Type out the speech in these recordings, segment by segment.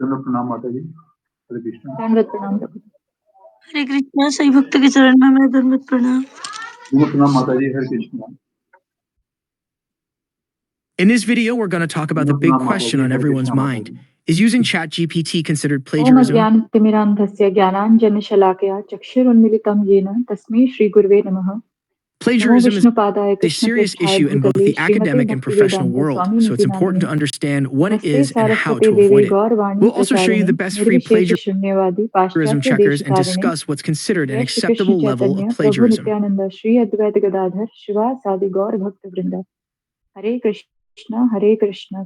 दंडवत प्रणाम माता जी। हरे कृष्ण। दंडवत प्रणाम प्रभु। हरे कृष्णा। सही भक्त के चरण में मैं दंडवत प्रणाम। दंडवत प्रणाम माता जी। हरे Krishna. In this video, we're going to talk about the big question on everyone's mind. Is using ChatGPT considered Om plagiarism? अज्ञानतिमिरान्धस्य ज्ञानाञ्जनशलाकया चक्षुरुन्मिलितं येन तस्मै श्रीगुरुवे नमः। Plagiarism is विष्णुपादाय a serious कृष्णप्रेष्ठाय issue in both भूतले the श्रीमते academic and professional Bhaktivedanta world, Swami so it's important to Nityanand understand what it नमस्ते is and how सारस्वते to Devi avoid it. गौरवाणी We'll also show you प्रचारिणे the best free निर्विशेष plagiarism शून्यवादी पाश्चात्य checkers and देशतारिणे discuss what's considered an जय Shri Krishna acceptable level of Chaitanya Prabhu plagiarism. Nityanand Shri Advaita Gadadhar शिवासादि गौर भक्त वृंद। हरे कृष्ण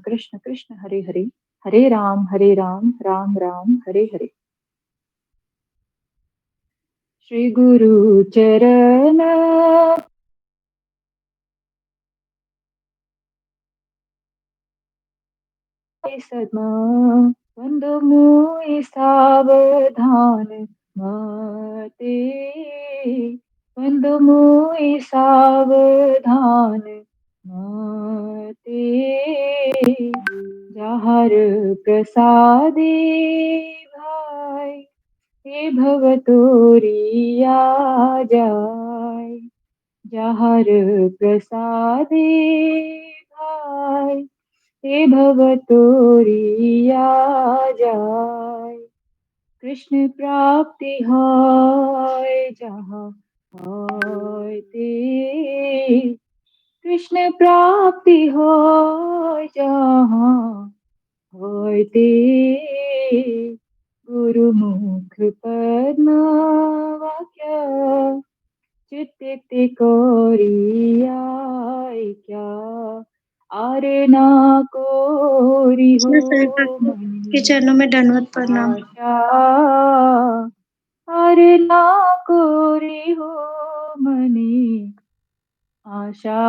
कृष्ण कृष्ण हरे हरे, हरे राम राम राम हरे हरे। श्री गुरु चरण सद्मा वंदो मुई सावधान माते, वंदो मुई सावधान माते। जहर प्रसादे भाई हे भवतोरिया जाय, जहर प्रसादे भाई हे भवतोरिया जाय। कृष्ण प्राप्ति होय जहाँ होय ते, कृष्ण प्राप्ति होय जहाँ होय ते। गुरुमुख पद्म वाक्य चित्त कोरिया क्या, आरे ना कोरी हो के चरणों में दंडवत प्रणाम। आशा, आरे ना कोरी हो मनी आशा।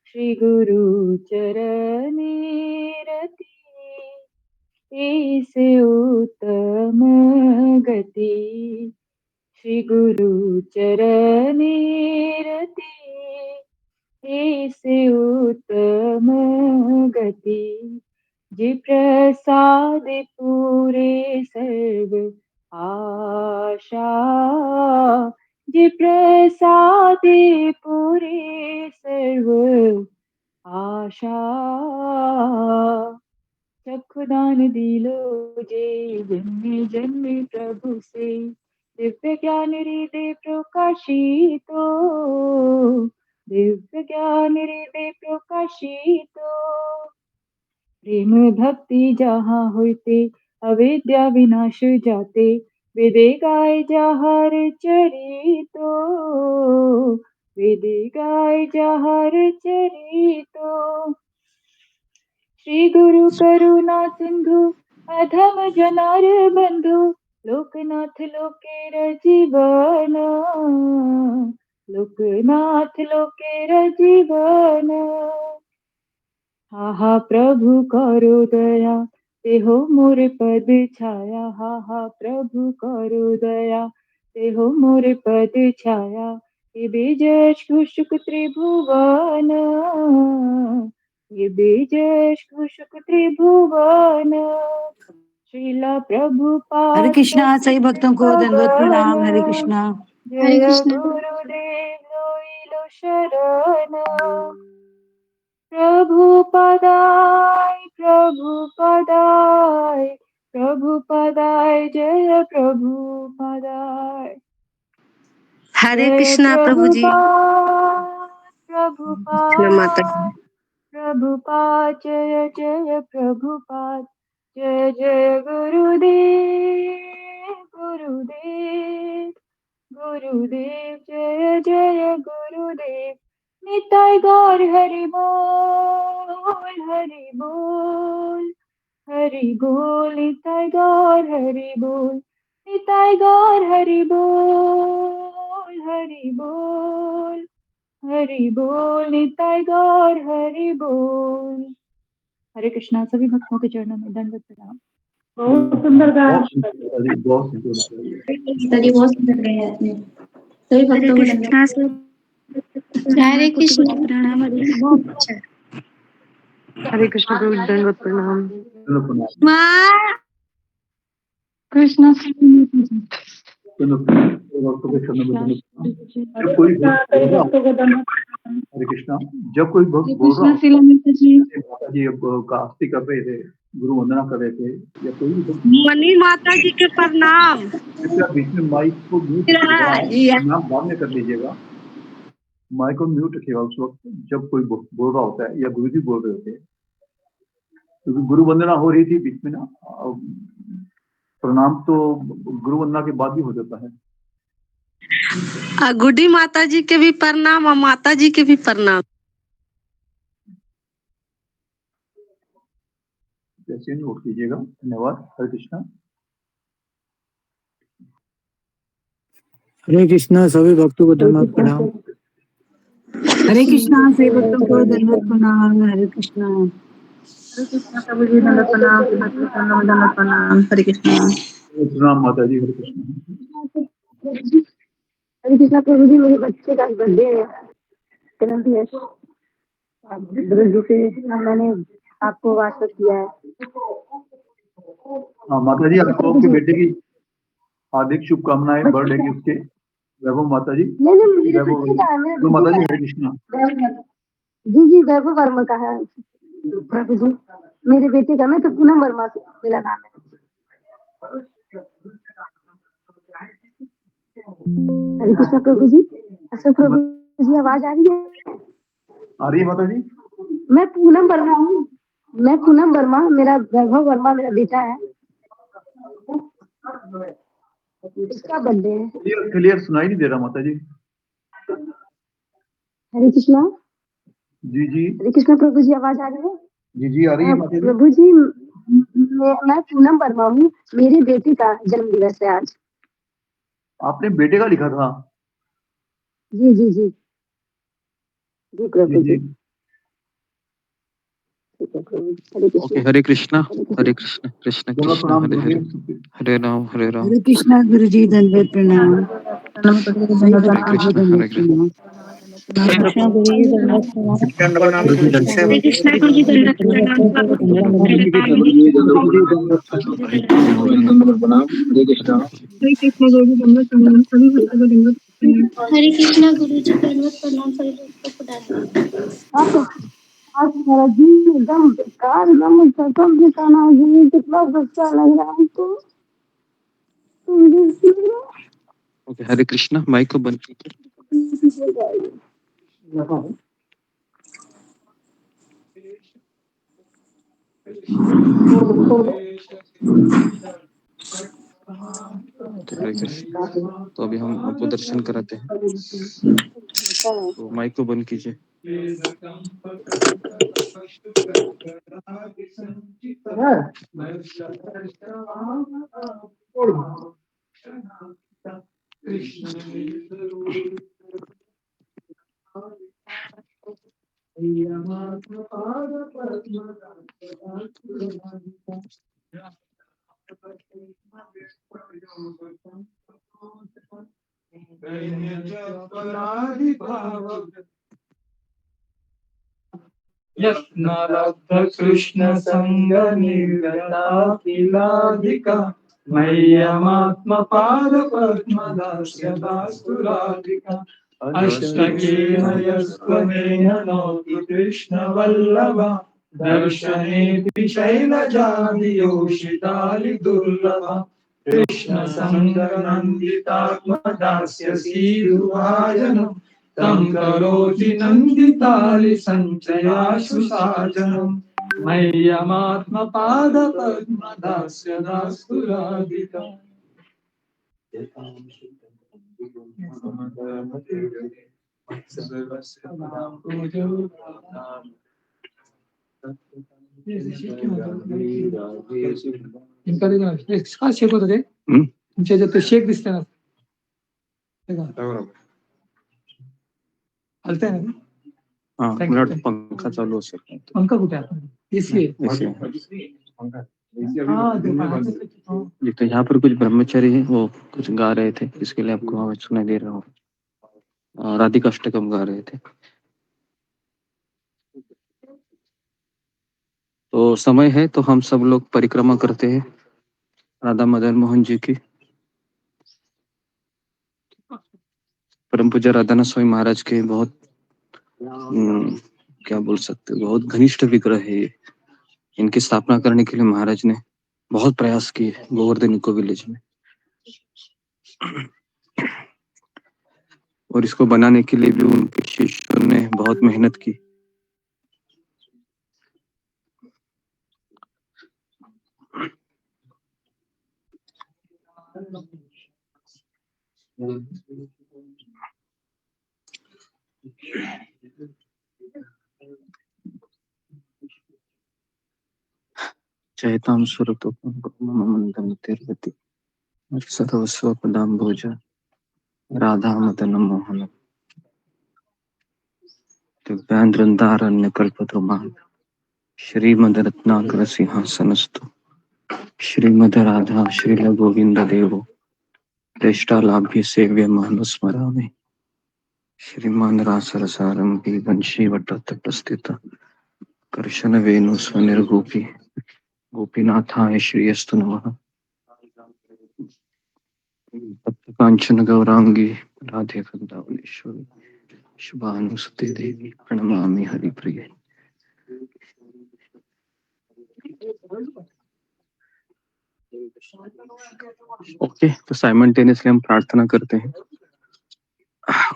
श्री गुरु चरणी रति इस उत्तम गति, श्री गुरु चरणी रति से उत्तम गति। जी प्रसाद पूरे सर्व आशा, जी प्रसाद पूरे सर्व आशा। चक्षुदान दिलो जे जन्मे जन्मे प्रभु से, दिव्य ज्ञान हृदय प्रकाशितो, दिव्य ज्ञान हृदय प्रकाशितो। प्रेम भक्ति जहाँ होते अविद्या विनाश जाते, वेदे गाय जहर चरितो, वेदे गाय जहर चरितो। श्री गुरु करुणा सिंधु अधम जनार बंधु, लोकनाथ लोकेर जीवन, लोकनाथ लोकेर जीवन। हा हा प्रभु करो दया ते हो मोर पद छाया, हा हा प्रभु करो दया ते हो मोर पद छाया। ये बीज शुक त्रिभुवन, ये बीज शुक त्रिभुवन। श्रीला प्रभुपाद हरे कृष्णा। सही भक्तों को दंडवत प्रणाम। हरे कृष्णा। हरे जय कृष्ण। गुरुदेव लोइलो शरण। प्रभुपदाय प्रभुपदाय प्रभुपदाय जय प्रभुपदाय, हरे जय कृष्णा प्रभु जी। प्रभुपाद माता प्रभुपाद प्रभुपाद, जय जय प्रभुपाद। जय जय गुरुदेव गुरुदेव गुरुदेव, जय जय गुरुदेव। निताय गौर हरि बोल हरि बोल, हरि बोल निताय गौर हरि बोल, निताय गौर हरि बोल हरि बोल, हरि बोल निताय गौर हरि बोल। हरे कृष्णा। सभी भक्तों के चरणों में दंडवत प्रणाम। बहुत सुंदर गाया। बहुत सुंदर। बहुत सुंदर गाया आपने। सभी भक्तों को दंडवत। हरे कृष्णा। प्रणाम। बहुत अच्छा। हरे कृष्ण प्रभु जी दंडवत प्रणाम। चलो प्रणाम। कृष्ण चलो भक्तों के चरणों में दंडवत प्रणाम। जब कोई भक्त बोल रहा हो, हरे कृष्णा, जब कोई भक्त बोल रहा हो, जैसे माता जी अब का आरती कर रहे थे, गुरु वंदना कर रहे थे, या कोई भी भक्त, मनी माता जी के प्रणाम। कृपया बीच में माइक को म्यूट रखिएगा, नाम बाद में कर लीजिएगा। माइक को म्यूट रखिएगा उस वक्त जब कोई बोल रहा होता है या गुरु जी बोल रहे होते हैं, क्योंकि गुरु वंदना हो रही थी बीच में ना। प्रणाम तो गुरु वंदना के बाद भी हो जाता है। गुड्डी माता जी के भी प्रणाम और माता जी के भी प्रणाम। जैसे नोट कीजिएगा। धन्यवाद। हरे कृष्णा। हरे कृष्णा सभी भक्तों को धन्यवाद प्रणाम। हरे कृष्णा सभी भक्तों को दंडवत प्रणाम। हरे कृष्णा प्रभु जी दंडवत प्रणाम। दंडवत प्रणाम। हरे कृष्णा। प्रणाम माता जी। हरे कृष्णा। हरे कृष्णा प्रभु जी, मेरे बच्चे का बर्थडे है, जन्मदिवस। गुरु जी से मैंने आपको व्हाट्सएप किया है। हाँ माता जी, आपको आपके बेटे की हार्दिक शुभकामनाएं बर्थडे की उसके। वैभव माता जी। नहीं मेरे वैभव बच्चे का है, मेरे तो माता बच्चे जी का हरे कृष्णा। है। जी जी, वैभव वर्मा का है प्रभु जी, मेरे बेटे का। मैं तो पूनम वर्मा से मेरा नाम है। हरे कृष्णा प्रभु जी। अच्छा प्रभु जी, आवाज आ रही है? आ रही है माता जी? मैं पूनम वर्मा हूँ। मैं पूनम वर्मा, मेरा वैभव वर्मा मेरा बेटा है। इसका बर्थडे है। क्लियर सुनाई नहीं दे रहा माता जी। हरे कृष्णा। जी जी। हरे कृष्णा प्रभु जी, आवाज आ रही है? जी जी आ रही है माता जी। प्रभु जी, मैं पूनम वर्मा हूँ, मेरे बेटे का जन्म दिवस है आज। आपने बेटे का लिखा था? जी जी जी जी प्रभु जी। ओके। हरे कृष्णा हरे कृष्णा कृष्ण कृष्ण प्रणाम हरे हरे, गुरुदेव। हरे राम हरे राम, हरे कृष्णा गुरु जी दंडवत प्रणाम। हरे कृष्ण हरे कृष्ण। कृष्णा गुरु जी दंडवत प्रणाम। हरे कृष्णा गुरु जी दंडवत प्रणाम। हरे कृष्णा। हरे कृष्णा गुरु जी दंडवत प्रणाम। सभी भक्तों को दंडवत प्रणाम। हरे कृष्णा गुरु जी दंडवत प्रणाम सभी भक्तों को आज आज मेरा जी एकदम बेकार, एकदम कसम से कहना जी, कितना गुस्सा लग रहा है हमको। ओके। हरे कृष्णा, माइक को बंद कीजिए। हरे कृष्ण। तो अभी हम आपको दर्शन कराते हैं, तो माइक को बंद कीजिए। कृष्ण संग निर्गता किलाधिका मह्यमात्म पाद पद्मदास्य दास्तुराधिका अष्टकेन यस्त्वमेन नौति कृष्ण वल्लभा दर्शनेऽपि शैलजादियोषितानि दुर्लभा कृष्ण संग नन्दितात्मदास्य सीदुभाजनम् तं करोति नन्दितालि सञ्चयाशु साजनम् मह्यमात्मपादपद्मदास्य दास्तुराधिका इनका देखो ना, इसका शेक होता है तुमच्या याच्यात शेक दिसते ना, हलतंय ना? हाँ, मिनट पंखा चालू असेल। पंखा कुठे आहे? एसी आहे। हाँ, जी, तो यहाँ पर कुछ ब्रह्मचारी हैं, वो कुछ गा रहे थे, इसके लिए आपको आवाज सुनाई दे रहा हूँ। राधिका अष्टकम गा रहे थे। तो समय है तो हम सब लोग परिक्रमा करते हैं राधा मदन मोहन जी की। परम पूज्य राधानाथ स्वामी महाराज के बहुत क्या बोल सकते, बहुत घनिष्ठ विग्रह है ये। इनकी स्थापना करने के लिए महाराज ने बहुत प्रयास किए गोवर्धन इको विलेज में, और इसको बनाने के लिए भी उनके शिष्यों ने बहुत मेहनत की। चैतां सुरतोपमंदं तिर्वति सर्वस्व पदां भोज राधा मदन मोहन दिव्यांद्रंदारण्य कल्पद्रुमान् श्रीमद रत्नाकर सिंहासनस्तु श्रीमद राधा श्रील गोविंद देवो प्रेष्ठालाभ्य सेव्य महानुस्मरामि श्रीमान रासरसारंभी वंशी वटतटस्थित कर्शन वेणु स्वनिर्गोपी गोपीनाथाय श्रीयस्तु नमः। कांचन गौरांगी राधे वृंदावनेश्वरी शुभानुसुते देवी प्रणमामि हरिप्रिये। ओके, तो साइमल्टेनियसली हम प्रार्थना करते हैं।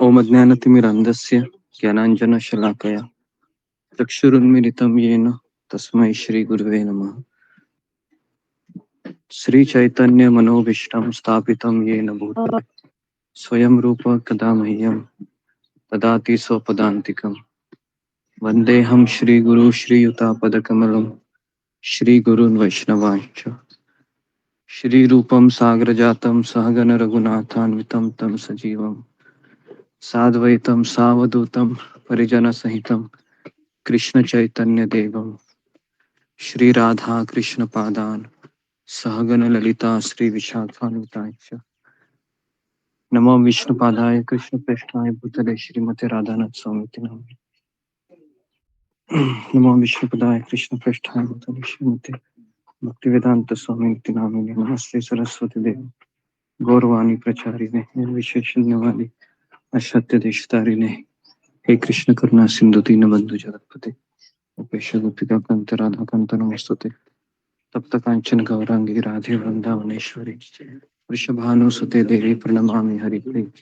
ओम अज्ञानतिमिरान्धस्य ज्ञानाञ्जनशलाकया चक्षुरुन्मीलितं येन तस्मै श्री गुरुवे नमः। श्री चैतन्य मनोभीष्टं स्थापितं येन भूतले स्वयं रूप कदा मह्यं ददाति स्वपदान्तिकं। वन्देऽहं श्रीगुरु श्रीयुतापदकमलं श्रीगुरून् वैष्णवांश्च। श्रीरूपं सागरजातं सहगण रघुनाथान्वितं तं सजीवं साद्वैतं सावधूतं परिजनसहितं कृष्ण चैतन्य देवं श्री राधा कृष्ण पादान् सहगण ललिता श्री विशाखान्वितांश्च। नमो विष्णुपादाय कृष्ण प्रेष्ठाय भूतले श्रीमते राधानाथ स्वामी नामिने। नमो विष्णुपदाय कृष्ण प्रेष्ठाय भूतले श्रीमते भक्तिवेदांत स्वामी नामिने। नमस्ते सरस्वती देवी गौरवाणी प्रचारिणे निर्विशेष शून्यवादी असत्य देशतारिणे। हे कृष्ण करुणा सिंधु दीनबंधु जगत्पते उपेश गोपिका कांत राधा कांत नमस्तुते। तप्त कांचन गौरांगी राधे वृंदावनेश्वरी वृषभानुसुते देवी प्रणमामि हरिप्रिये।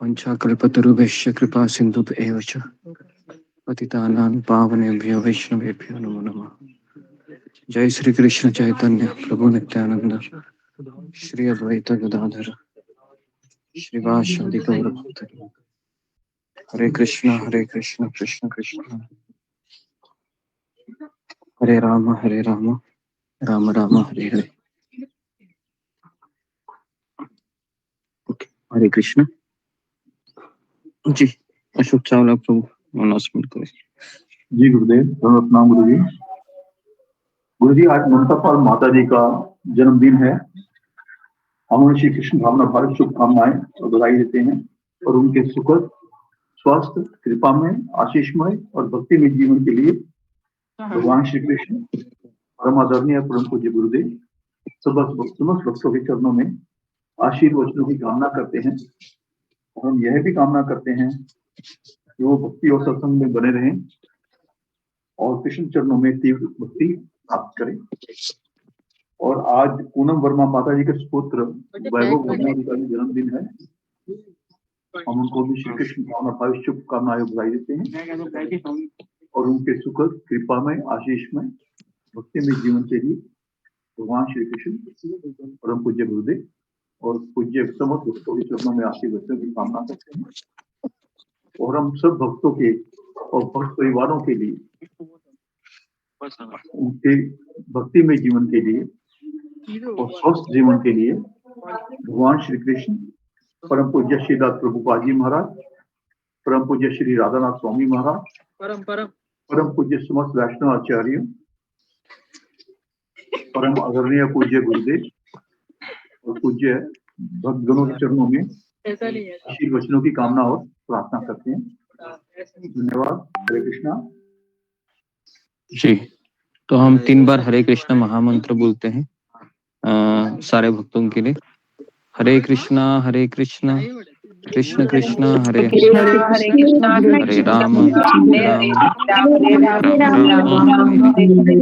वंशाकल्पतरुभ्यश्च कृपा सिन्धुभ्येव च पतितानां पावनेभ्यो वैष्णवेभ्यो नमो नमः। जय श्री कृष्ण चैतन्य प्रभु नित्यानंद श्री अद्वैत गदाधर श्रीवासादि गौर भक्तवृंद। हरे कृष्ण कृष्ण कृष्ण हरे राम राम राम हरे हरे। हरे कृष्ण जी। अशोक चावला प्रभु अनाउंसमेंट करें। जी गुरुदेव, प्रणाम गुरु जी। गुरु जी, आज ममता पाल माता जी का जन्मदिन है। हम उन्हें श्री कृष्ण भावना भारत शुभकामनाएं और बधाई देते हैं और उनके सुखद स्वास्थ्य कृपा में आशीषमय और भक्ति में जीवन के लिए भगवान श्री कृष्ण परम आदरणीय परम पूज्य गुरुदेव समस्त भक्तों के चरणों में आशीर्वचनों की कामना करते हैं। और हम यह भी कामना करते हैं कि वो भक्ति और सत्संग में बने रहें और कृष्ण चरणों में तीव्र भक्ति प्राप्त करें। और आज पूनम वर्मा माता जी के सुपुत्र वैभव वर्मा जी का भी जन्मदिन है। हम उनको भी श्री कृष्ण भावना भावी शुभकामनाएं बधाई देते हैं और उनके सुखद कृपा में आशीष में भक्ति में जीवन के लिए भगवान श्री कृष्ण परम पूज्य गुरुदेव और पूज्य समस्त भक्तों के चरणों में आशीर्वाद की कामना करते हैं। और हम सब भक्तों के और भक्त परिवारों के लिए उनके भक्ति में जीवन के लिए और स्वस्थ जीवन के लिए भगवान श्री कृष्ण परम पूज्य श्री दास प्रभुपाद जी महाराज, परम पूज्य श्री राधानाथ स्वामी महाराज, परम पूज्य समस्त वैष्णव आचार्य, परम आदरणीय पूज्य गुरुदेव और पूज्य भक्तगणों के चरणों में आशीर्वचनों की कामना और प्रार्थना करते हैं। धन्यवाद। हरे कृष्णा जी। तो हम 3 बार हरे कृष्ण महामंत्र बोलते हैं सारे भक्तों के लिए। हरे कृष्णा कृष्ण कृष्ण हरे हरे, हरे राम राम राम राम हरे हरे,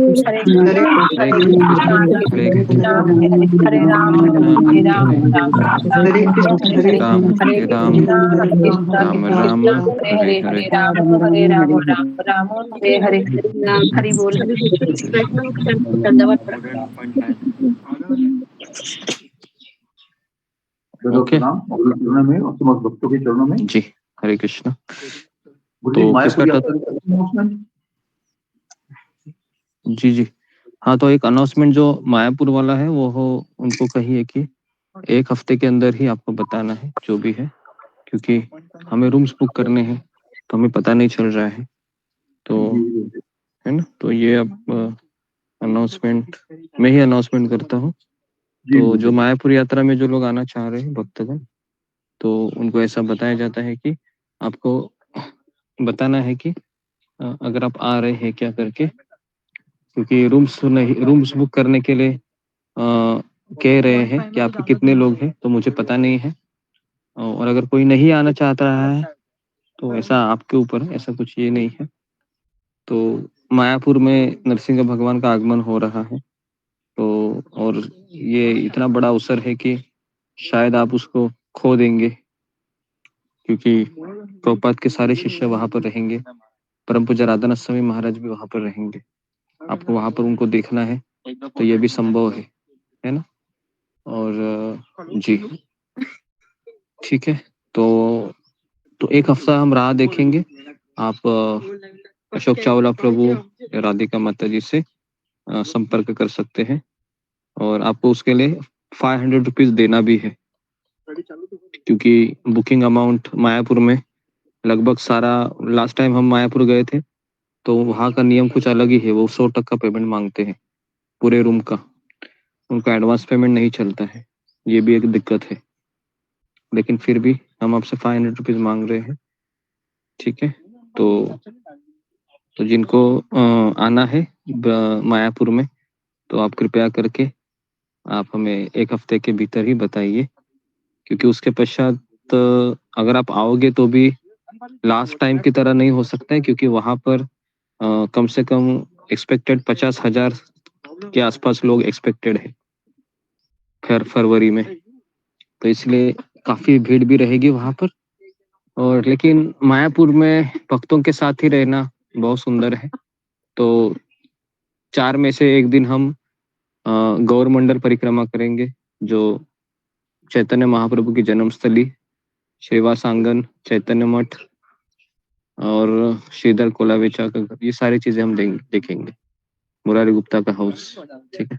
हरे कृष्ण हरे राम राम राम हरे हरे। हरि बोल। ओके चरणों में और समस्त भक्तों के चरणों में जी हरे कृष्ण। तो किसका जी जी हाँ, तो एक अनाउंसमेंट जो मायापुर वाला है वो हो, उनको कहिए कि 1 हफ्ते के अंदर ही आपको बताना है जो भी है, क्योंकि हमें रूम्स बुक करने हैं तो हमें पता नहीं चल रहा है, तो है ना। तो ये अब अनाउंसमेंट मैं ही अनाउंसमेंट करता हूँ। तो जो मायापुर यात्रा में जो लोग आना चाह रहे हैं भक्तगण, तो उनको ऐसा बताया जाता है कि आपको बताना है कि अगर आप आ रहे हैं क्या करके, क्योंकि रूम्स बुक करने के लिए कह रहे हैं कि आपके कितने लोग हैं, तो मुझे पता नहीं है। और अगर कोई नहीं आना चाहता है तो ऐसा आपके ऊपर है, ऐसा कुछ ये नहीं है। तो मायापुर में नरसिंह भगवान का आगमन हो रहा है, तो और ये इतना बड़ा अवसर है कि शायद आप उसको खो देंगे, क्योंकि प्रभुपाद के सारे शिष्य वहां पर रहेंगे, परम पूज्य राधानाथ स्वामी महाराज भी वहां पर रहेंगे, आपको वहां पर उनको देखना है, तो ये भी संभव है ना। और जी ठीक है, तो 1 हफ्ता हम राह देखेंगे। आप अशोक चावला प्रभु या राधिका माता जी से संपर्क कर सकते हैं, और आपको उसके लिए 500 रुपीज देना भी है, क्योंकि बुकिंग अमाउंट मायापुर में लगभग सारा, लास्ट टाइम हम मायापुर गए थे तो वहाँ का नियम कुछ अलग ही है, वो 100% पेमेंट मांगते हैं पूरे रूम का, उनका एडवांस पेमेंट नहीं चलता है, ये भी एक दिक्कत है। लेकिन फिर भी हम आपसे 500 रुपीज मांग रहे हैं, ठीक है। तो जिनको आना है मायापुर में, तो आप कृपया करके आप हमें 1 हफ्ते के भीतर ही बताइए, क्योंकि उसके पश्चात अगर आप आओगे तो भी लास्ट टाइम की तरह नहीं हो सकता है, क्योंकि वहां पर कम से कम एक्सपेक्टेड 50,000 के आसपास लोग एक्सपेक्टेड है फरवरी में, तो इसलिए काफी भीड़ भी रहेगी वहां पर। और लेकिन मायापुर में भक्तों के साथ ही रहना बहुत सुंदर है, तो 4 में से 1 दिन हम गौर मंडल परिक्रमा करेंगे, जो चैतन्य महाप्रभु की जन्मस्थली श्रीवास आंगन, चैतन्य मठ और श्रीधर कोलावेचा का घर, ये सारी चीजें हम देखेंगे। मुरारी गुप्ता का हाउस, ठीक है,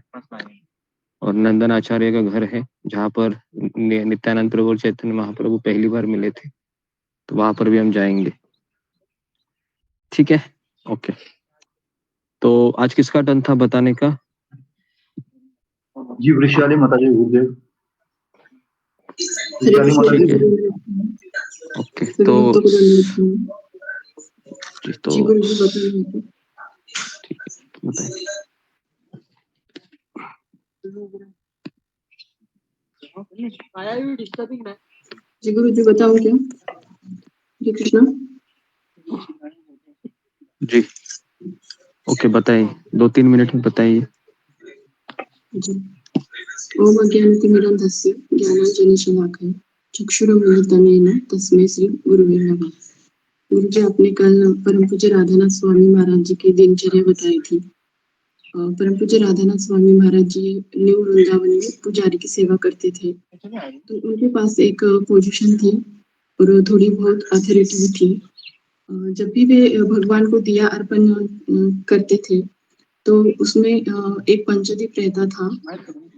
और नंदन आचार्य का घर है, जहाँ पर नित्यानंद प्रभु और चैतन्य महाप्रभु पहली बार मिले थे, तो वहां पर भी हम जाएंगे, ठीक है। ओके, तो आज किसका टर्न था बताने का? जी वृषाली माता जी, गुरुदेव वृषाली माता जी। ओके, तो ठीक है, बताइए। जी गुरु जी बताओ क्या? जी कृष्णा जी ओके, बताइए, 2-3 मिनट में बताइए। ओम अज्ञानतिमिरन्धस्य ज्ञानाञ्जनशलाकया चक्षुरुन्मीलितं तस्मै श्री गुरुवे नमः। गुरु जी, आपने कल परम पूज्य राधानाथ स्वामी महाराज जी की दिनचर्या बताई थी। परम पूज्य राधानाथ स्वामी महाराज जी न्यू वृंदावन में पुजारी की सेवा करते थे, तो उनके पास एक पोजीशन थी और थोड़ी बहुत अथॉरिटी भी थी। जब भी वे भगवान को दिया अर्पण करते थे, तो उसमें एक पंचदीप रहता था,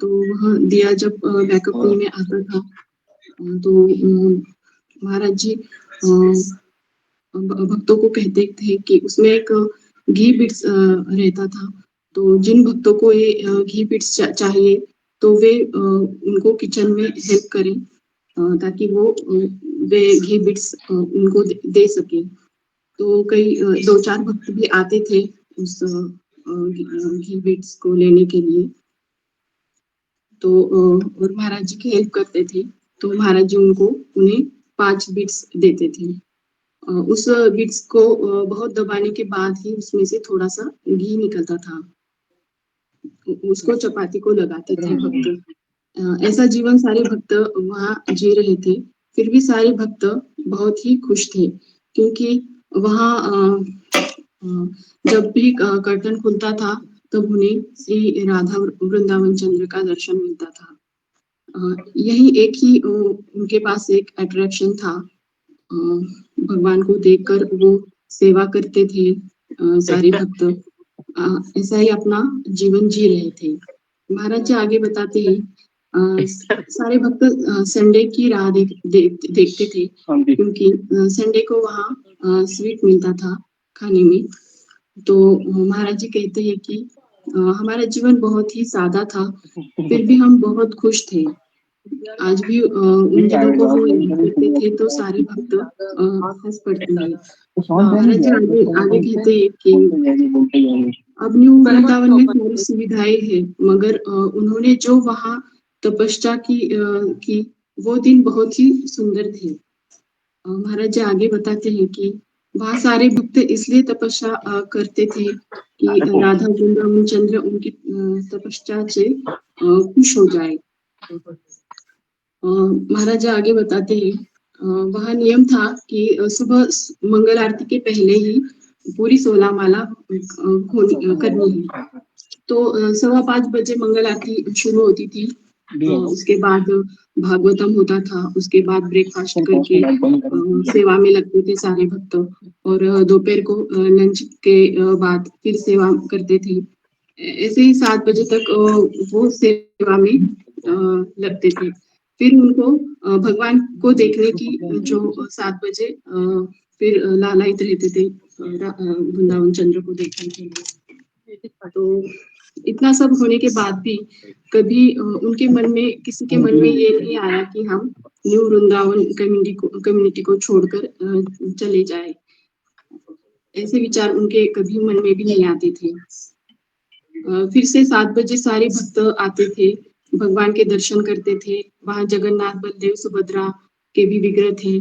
तो वह दिया जब बैकअप में आता था, तो महाराज जी भक्तों को कहते थे कि उसमें एक घी बिट्स रहता था, तो जिन भक्तों को ये घी बिट्स चाहिए तो वे उनको किचन में हेल्प करें, ताकि वे घी बिट्स उनको दे सके। तो कई 2-4 भक्त भी आते थे उस घी बीट्स को लेने के लिए। तो और महाराज जी की हेल्प करते थे, तो महाराज जी उन्हें 5 बीट्स देते थे। उस बीट्स को बहुत दबाने के बाद ही उसमें से थोड़ा सा घी निकलता था, उसको चपाती को लगाते थे भक्त। ऐसा जीवन सारे भक्त वहाँ जी रहे थे। फिर भी सारे भक्त बहुत ही खुश थे, क्योंकि वहाँ जब भी कर्टन खुलता था तब उन्हें श्री राधा वृंदावन चंद्र का दर्शन मिलता था। यही एक ही उनके पास एक अट्रैक्शन था। भगवान को देखकर वो सेवा करते थे सारे भक्त। ऐसा ही अपना जीवन जी रहे थे। महाराज जी आगे बताते हैं, सारे भक्त संडे की राह देखते थे, क्योंकि संडे को वहाँ स्वीट मिलता था खाने में। तो महाराज जी कहते हैं कि हमारा जीवन बहुत ही सादा था, फिर भी हम बहुत खुश थे। आज भी उन दिनों को वो याद करते थे तो सारे भक्त हंस पड़ते हैं। महाराज जी आगे कहते हैं कि अब न्यू वृंदावन में सारी सुविधाएं हैं, मगर उन्होंने जो वहाँ तपस्या की वो दिन बहुत ही सुंदर थे। महाराज जी आगे बताते हैं कि वहाँ सारे भक्त इसलिए तपस्या करते थे कि राधा वृंदावन चंद्र उनकी तपस्या से खुश हो जाए। महाराज जी आगे बताते हैं, वहाँ नियम था कि सुबह मंगल आरती के पहले ही पूरी 16 माला करनी है। तो 5:15 बजे मंगल आरती शुरू होती थी। उसके बाद भागवतम होता था, उसके बाद ब्रेकफास्ट करके सेवा में लगते थे सारे भक्त, और दोपहर को लंच के बाद फिर सेवा करते थे। ऐसे ही 7 बजे तक वो सेवा में लगते थे। फिर उनको भगवान को देखने की जो 7 बजे फिर लालायित रहते थे वृंदावन चंद्र को देखने के लिए। तो इतना सब होने के बाद भी कभी उनके मन में, किसी के मन में ये नहीं आया कि हम न्यू वृंदावन कम्युनिटी को छोड़कर चले जाए। ऐसे विचार उनके कभी मन में भी नहीं आते थे। फिर से 7 बजे सारे भक्त आते थे, भगवान के दर्शन करते थे। वहां जगन्नाथ, बलदेव, सुभद्रा के भी विग्रह थे।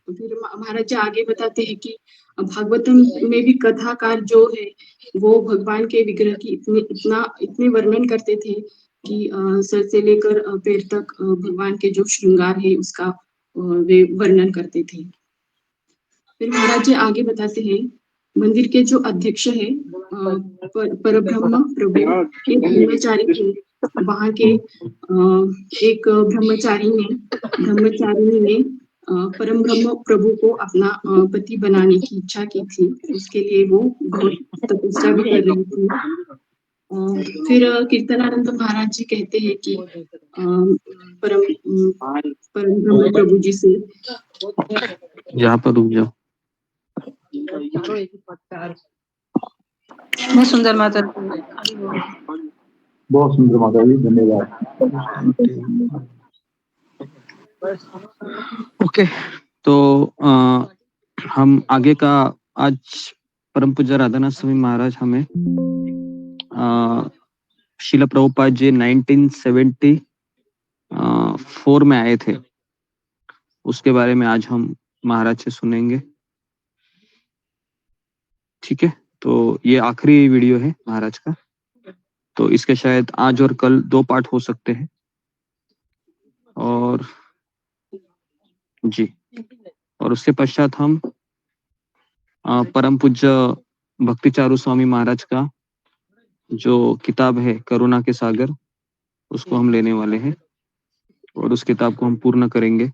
फिर महाराज जी आगे बताते हैं कि भागवतम में भी कथाकार जो है वो भगवान के विग्रह की इतने वर्णन करते थे कि सर से लेकर पैर तक भगवान के जो श्रृंगार है उसका वे वर्णन करते थे। फिर महाराज जी आगे बताते हैं, मंदिर के जो अध्यक्ष है परब्रह्म प्रभु एक ब्रह्मचारी थे। वहाँ के एक ब्रह्मचारिणी ने परम ब्रह्म प्रभु को अपना पति बनाने की इच्छा की थी। उसके लिए वो बहुत तपस्या भी कर रही थी। फिर कीर्तनानंद महाराज जी कहते हैं कि परम ब्रह्म प्रभु जी से यहाँ पर रुक जाओ। मैं सुंदर माता बहुत सुंदर माता जी, धन्यवाद। ओके, तो हम आगे का, आज परम पूज्य राधानाथ स्वामी महाराज हमें शिला प्रभुपाद जी 1974 में आए थे, उसके बारे में आज हम महाराज से सुनेंगे। ठीक है, तो ये आखिरी वीडियो है महाराज का, तो इसके शायद आज और कल 2 पार्ट हो सकते हैं। और जी, और उसके पश्चात हम परम पूज्य भक्ति चारू स्वामी महाराज का जो किताब है करुणा के सागर, उसको हम लेने वाले हैं और उस किताब को हम पूर्ण करेंगे।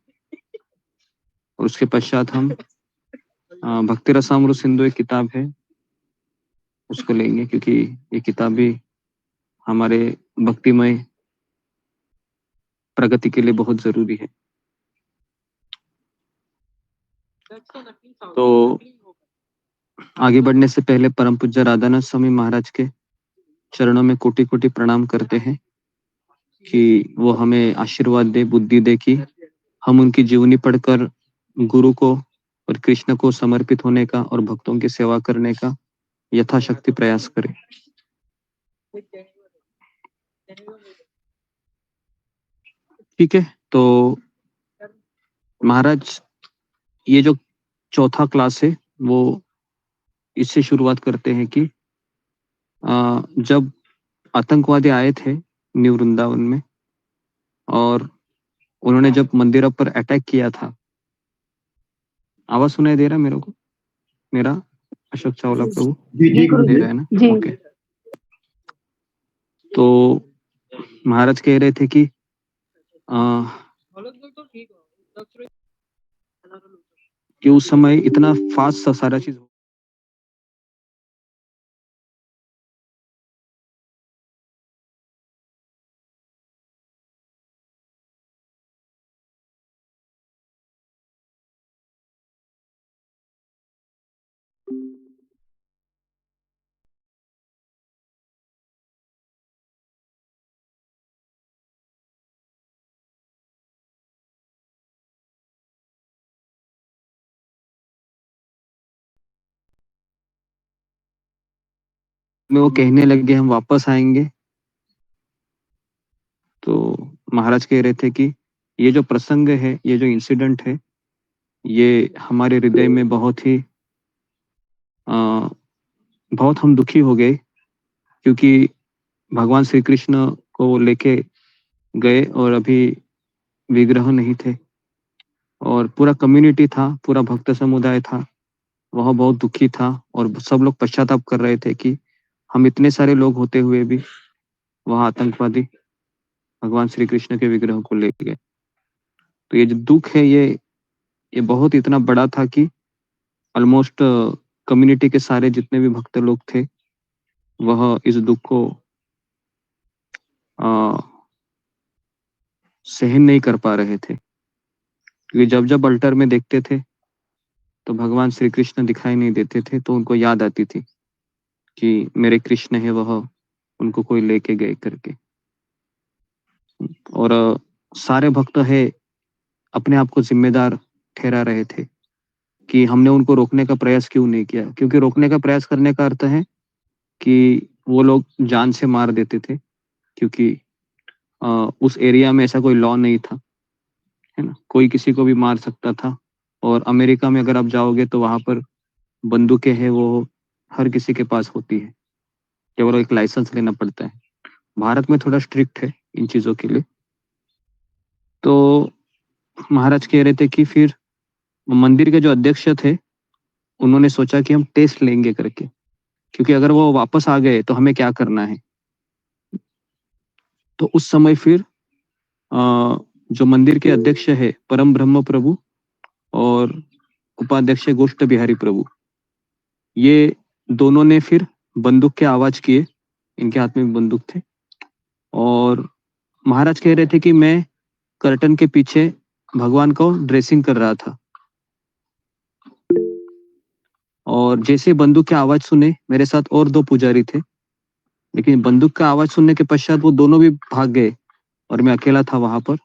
और उसके पश्चात हम भक्ति रसामृत सिंधु एक किताब है उसको लेंगे, क्योंकि ये किताब भी हमारे भक्तिमय प्रगति के लिए बहुत जरूरी है। तो आगे बढ़ने से पहले परम पूज्य राधानाथ स्वामी महाराज के चरणों में कोटि कोटि प्रणाम करते हैं कि वो हमें आशीर्वाद दे, बुद्धि दे कि हम उनकी जीवनी पढ़कर गुरु को और कृष्ण को समर्पित होने का और भक्तों की सेवा करने का यथाशक्ति प्रयास करें। ठीक है, तो महाराज ये जो चौथा क्लास है वो इससे शुरुआत करते हैं कि जब आतंकवादी आए थे न्यू वृंदावन में और उन्होंने जब मंदिरों पर अटैक किया था। आवाज सुनाई दे रहा है मेरे को मेरा? अशोक चावला प्रभु जी दे रहा है ना? जी। ओके। तो महाराज कह रहे थे कि उस समय इतना फास्ट सा सारा चीज में वो कहने लगे हम वापस आएंगे। तो महाराज कह रहे थे कि ये जो प्रसंग है, ये जो इंसिडेंट है, ये हमारे हृदय में बहुत ही बहुत हम दुखी हो गए, क्योंकि भगवान श्री कृष्ण को लेके गए और अभी विग्रह नहीं थे और पूरा कम्युनिटी था, पूरा भक्त समुदाय था, वह बहुत दुखी था और सब लोग पश्चाताप कर रहे थे कि हम इतने सारे लोग होते हुए भी वह आतंकवादी भगवान श्री कृष्ण के विग्रह को ले गए। तो ये जो दुख है ये बहुत इतना बड़ा था कि ऑलमोस्ट कम्युनिटी के सारे जितने भी भक्त लोग थे वह इस दुख को सहन नहीं कर पा रहे थे, क्योंकि जब जब अल्टर में देखते थे तो भगवान श्री कृष्ण दिखाई नहीं देते थे, तो उनको याद आती थी कि मेरे कृष्ण है वह उनको कोई लेके गए करके। और सारे भक्त है अपने आप को जिम्मेदार ठहरा रहे थे कि हमने उनको रोकने का प्रयास क्यों नहीं किया, क्योंकि रोकने का प्रयास करने का अर्थ है कि वो लोग जान से मार देते थे, क्योंकि उस एरिया में ऐसा कोई लॉ नहीं था, है ना, कोई किसी को भी मार सकता था। और अमेरिका में अगर आप जाओगे तो वहां पर बंदूकें हैं वो हर किसी के पास होती है, केवल एक लाइसेंस लेना पड़ता है। भारत में थोड़ा स्ट्रिक्ट है इन चीजों के लिए। तो महाराज कह रहे थे कि फिर मंदिर के जो अध्यक्ष थे उन्होंने सोचा कि हम टेस्ट लेंगे करके, क्योंकि अगर वो वापस आ गए तो हमें क्या करना है। तो उस समय फिर जो मंदिर के अध्यक्ष है परम ब्रह्म प्रभु और उपाध्यक्ष गोष्ठ बिहारी प्रभु, ये दोनों ने फिर बंदूक के आवाज किए, इनके हाथ में बंदूक थे, और महाराज कह रहे थे कि मैं कर्टन के पीछे भगवान को ड्रेसिंग कर रहा था, और जैसे बंदूक की आवाज सुने, मेरे साथ और 2 पुजारी थे, लेकिन बंदूक का आवाज सुनने के पश्चात वो दोनों भी भाग गए और मैं अकेला था वहां पर।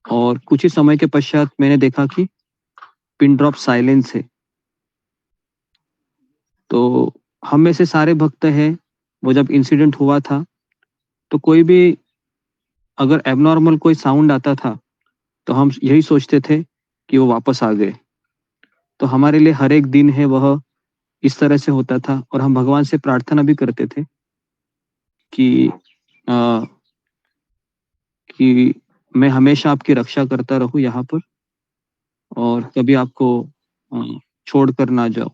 और कुछ ही समय के पश्चात मैंने देखा कि पिन ड्रॉप साइलेंस है। तो हम में से सारे भक्त हैं, वो जब इंसिडेंट हुआ था तो कोई भी अगर एबनॉर्मल कोई साउंड आता था तो हम यही सोचते थे कि वो वापस आ गए। तो हमारे लिए हर एक दिन है वह इस तरह से होता था, और हम भगवान से प्रार्थना भी करते थे कि कि मैं हमेशा आपकी रक्षा करता रहूं यहाँ पर और कभी आपको छोड़ कर ना जाओ।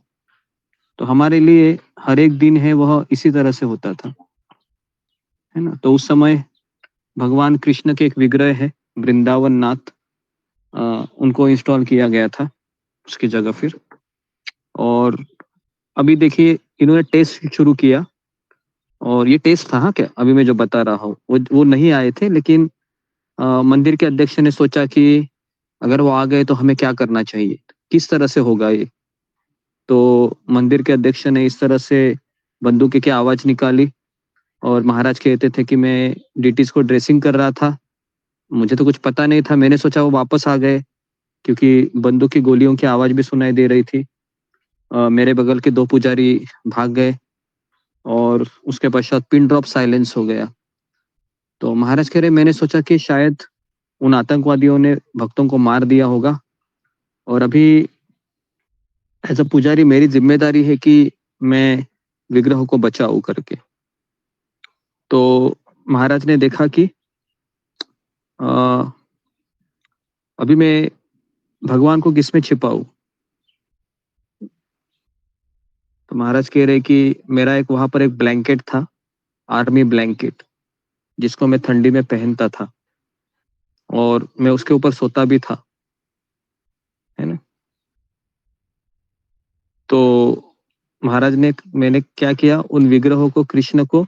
तो हमारे लिए हर एक दिन है वह इसी तरह से होता था, है ना। तो उस समय भगवान कृष्ण के एक विग्रह है वृंदावन नाथ, उनको इंस्टॉल किया गया था उसकी जगह फिर। और अभी देखिए इन्होंने टेस्ट शुरू किया, और ये टेस्ट था, हाँ, क्या अभी मैं जो बता रहा हूँ वो नहीं आए थे, लेकिन मंदिर के अध्यक्ष ने सोचा कि अगर वो आ गए तो हमें क्या करना चाहिए, किस तरह से होगा ये। तो मंदिर के अध्यक्ष ने इस तरह से बंदूक की आवाज निकाली, और महाराज कहते थे कि मैं डीटीज को ड्रेसिंग कर रहा था, मुझे तो कुछ पता नहीं था, मैंने सोचा वो वापस आ गए, क्योंकि बंदूक की गोलियों की आवाज भी सुनाई दे रही थी। मेरे बगल के 2 पुजारी भाग गए, और उसके पश्चात पिन ड्रॉप साइलेंस हो गया। तो महाराज कह रहे मैंने सोचा कि शायद उन आतंकवादियों ने भक्तों को मार दिया होगा और अभी एज अ पुजारी मेरी जिम्मेदारी है कि मैं विग्रह को बचाऊं करके। तो महाराज ने देखा कि अभी मैं भगवान को किसमें छिपाऊं। तो महाराज कह रहे कि मेरा एक वहां पर एक ब्लैंकेट था, आर्मी ब्लैंकेट, जिसको मैं ठंडी में पहनता था और मैं उसके ऊपर सोता भी था, है ना। तो महाराज ने मैंने क्या किया, उन विग्रहों को, कृष्ण को,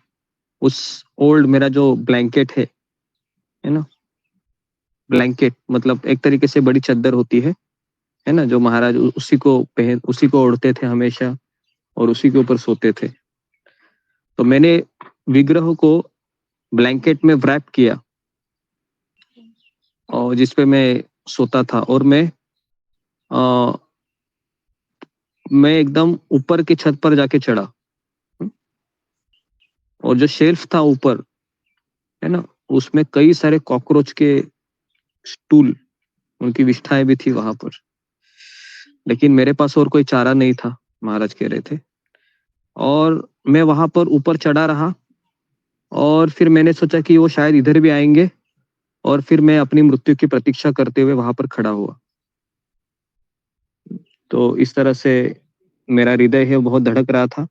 उस ओल्ड मेरा जो ब्लैंकेट है ना, ब्लैंकेट मतलब एक तरीके से बड़ी चद्दर होती है ना, जो महाराज उसी को ओढ़ते थे हमेशा और उसी के ऊपर सोते थे। तो मैंने विग्रह को ब्लैंकेट में व्रैप किया और जिसपे मैं सोता था और मैं एकदम ऊपर की छत पर जाके चढ़ा और जो शेल्फ था ऊपर, है ना, उसमें कई सारे कॉकरोच के स्टूल, उनकी विष्ठाएं भी थी वहां पर। लेकिन मेरे पास और कोई चारा नहीं था, महाराज कह रहे थे। और मैं वहां पर ऊपर चढ़ा रहा और फिर मैंने सोचा कि वो शायद इधर भी आएंगे और फिर मैं अपनी मृत्यु की प्रतीक्षा करते हुए वहां पर खड़ा हुआ। तो इस तरह से मेरा हृदय है बहुत धड़क रहा था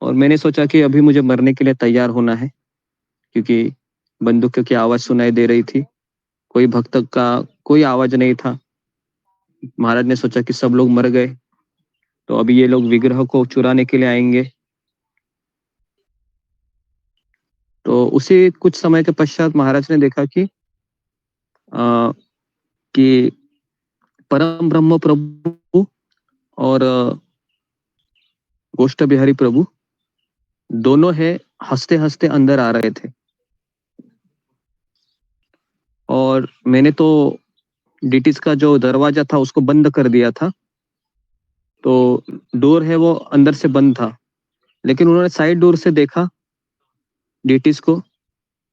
और मैंने सोचा कि अभी मुझे मरने के लिए तैयार होना है, क्योंकि बंदूक की आवाज सुनाई दे रही थी, कोई भक्त का कोई आवाज नहीं था। महाराज ने सोचा कि सब लोग मर गए, तो अभी ये लोग विग्रह को चुराने के लिए आएंगे। तो उसी कुछ समय के पश्चात महाराज ने देखा कि परम ब्रह्म प्रभु और गोष्ठ बिहारी प्रभु दोनों है हंसते हंसते अंदर आ रहे थे। और मैंने तो डीटीज का जो दरवाजा था उसको बंद कर दिया था, तो डोर है वो अंदर से बंद था, लेकिन उन्होंने साइड डोर से देखा डीटीज को,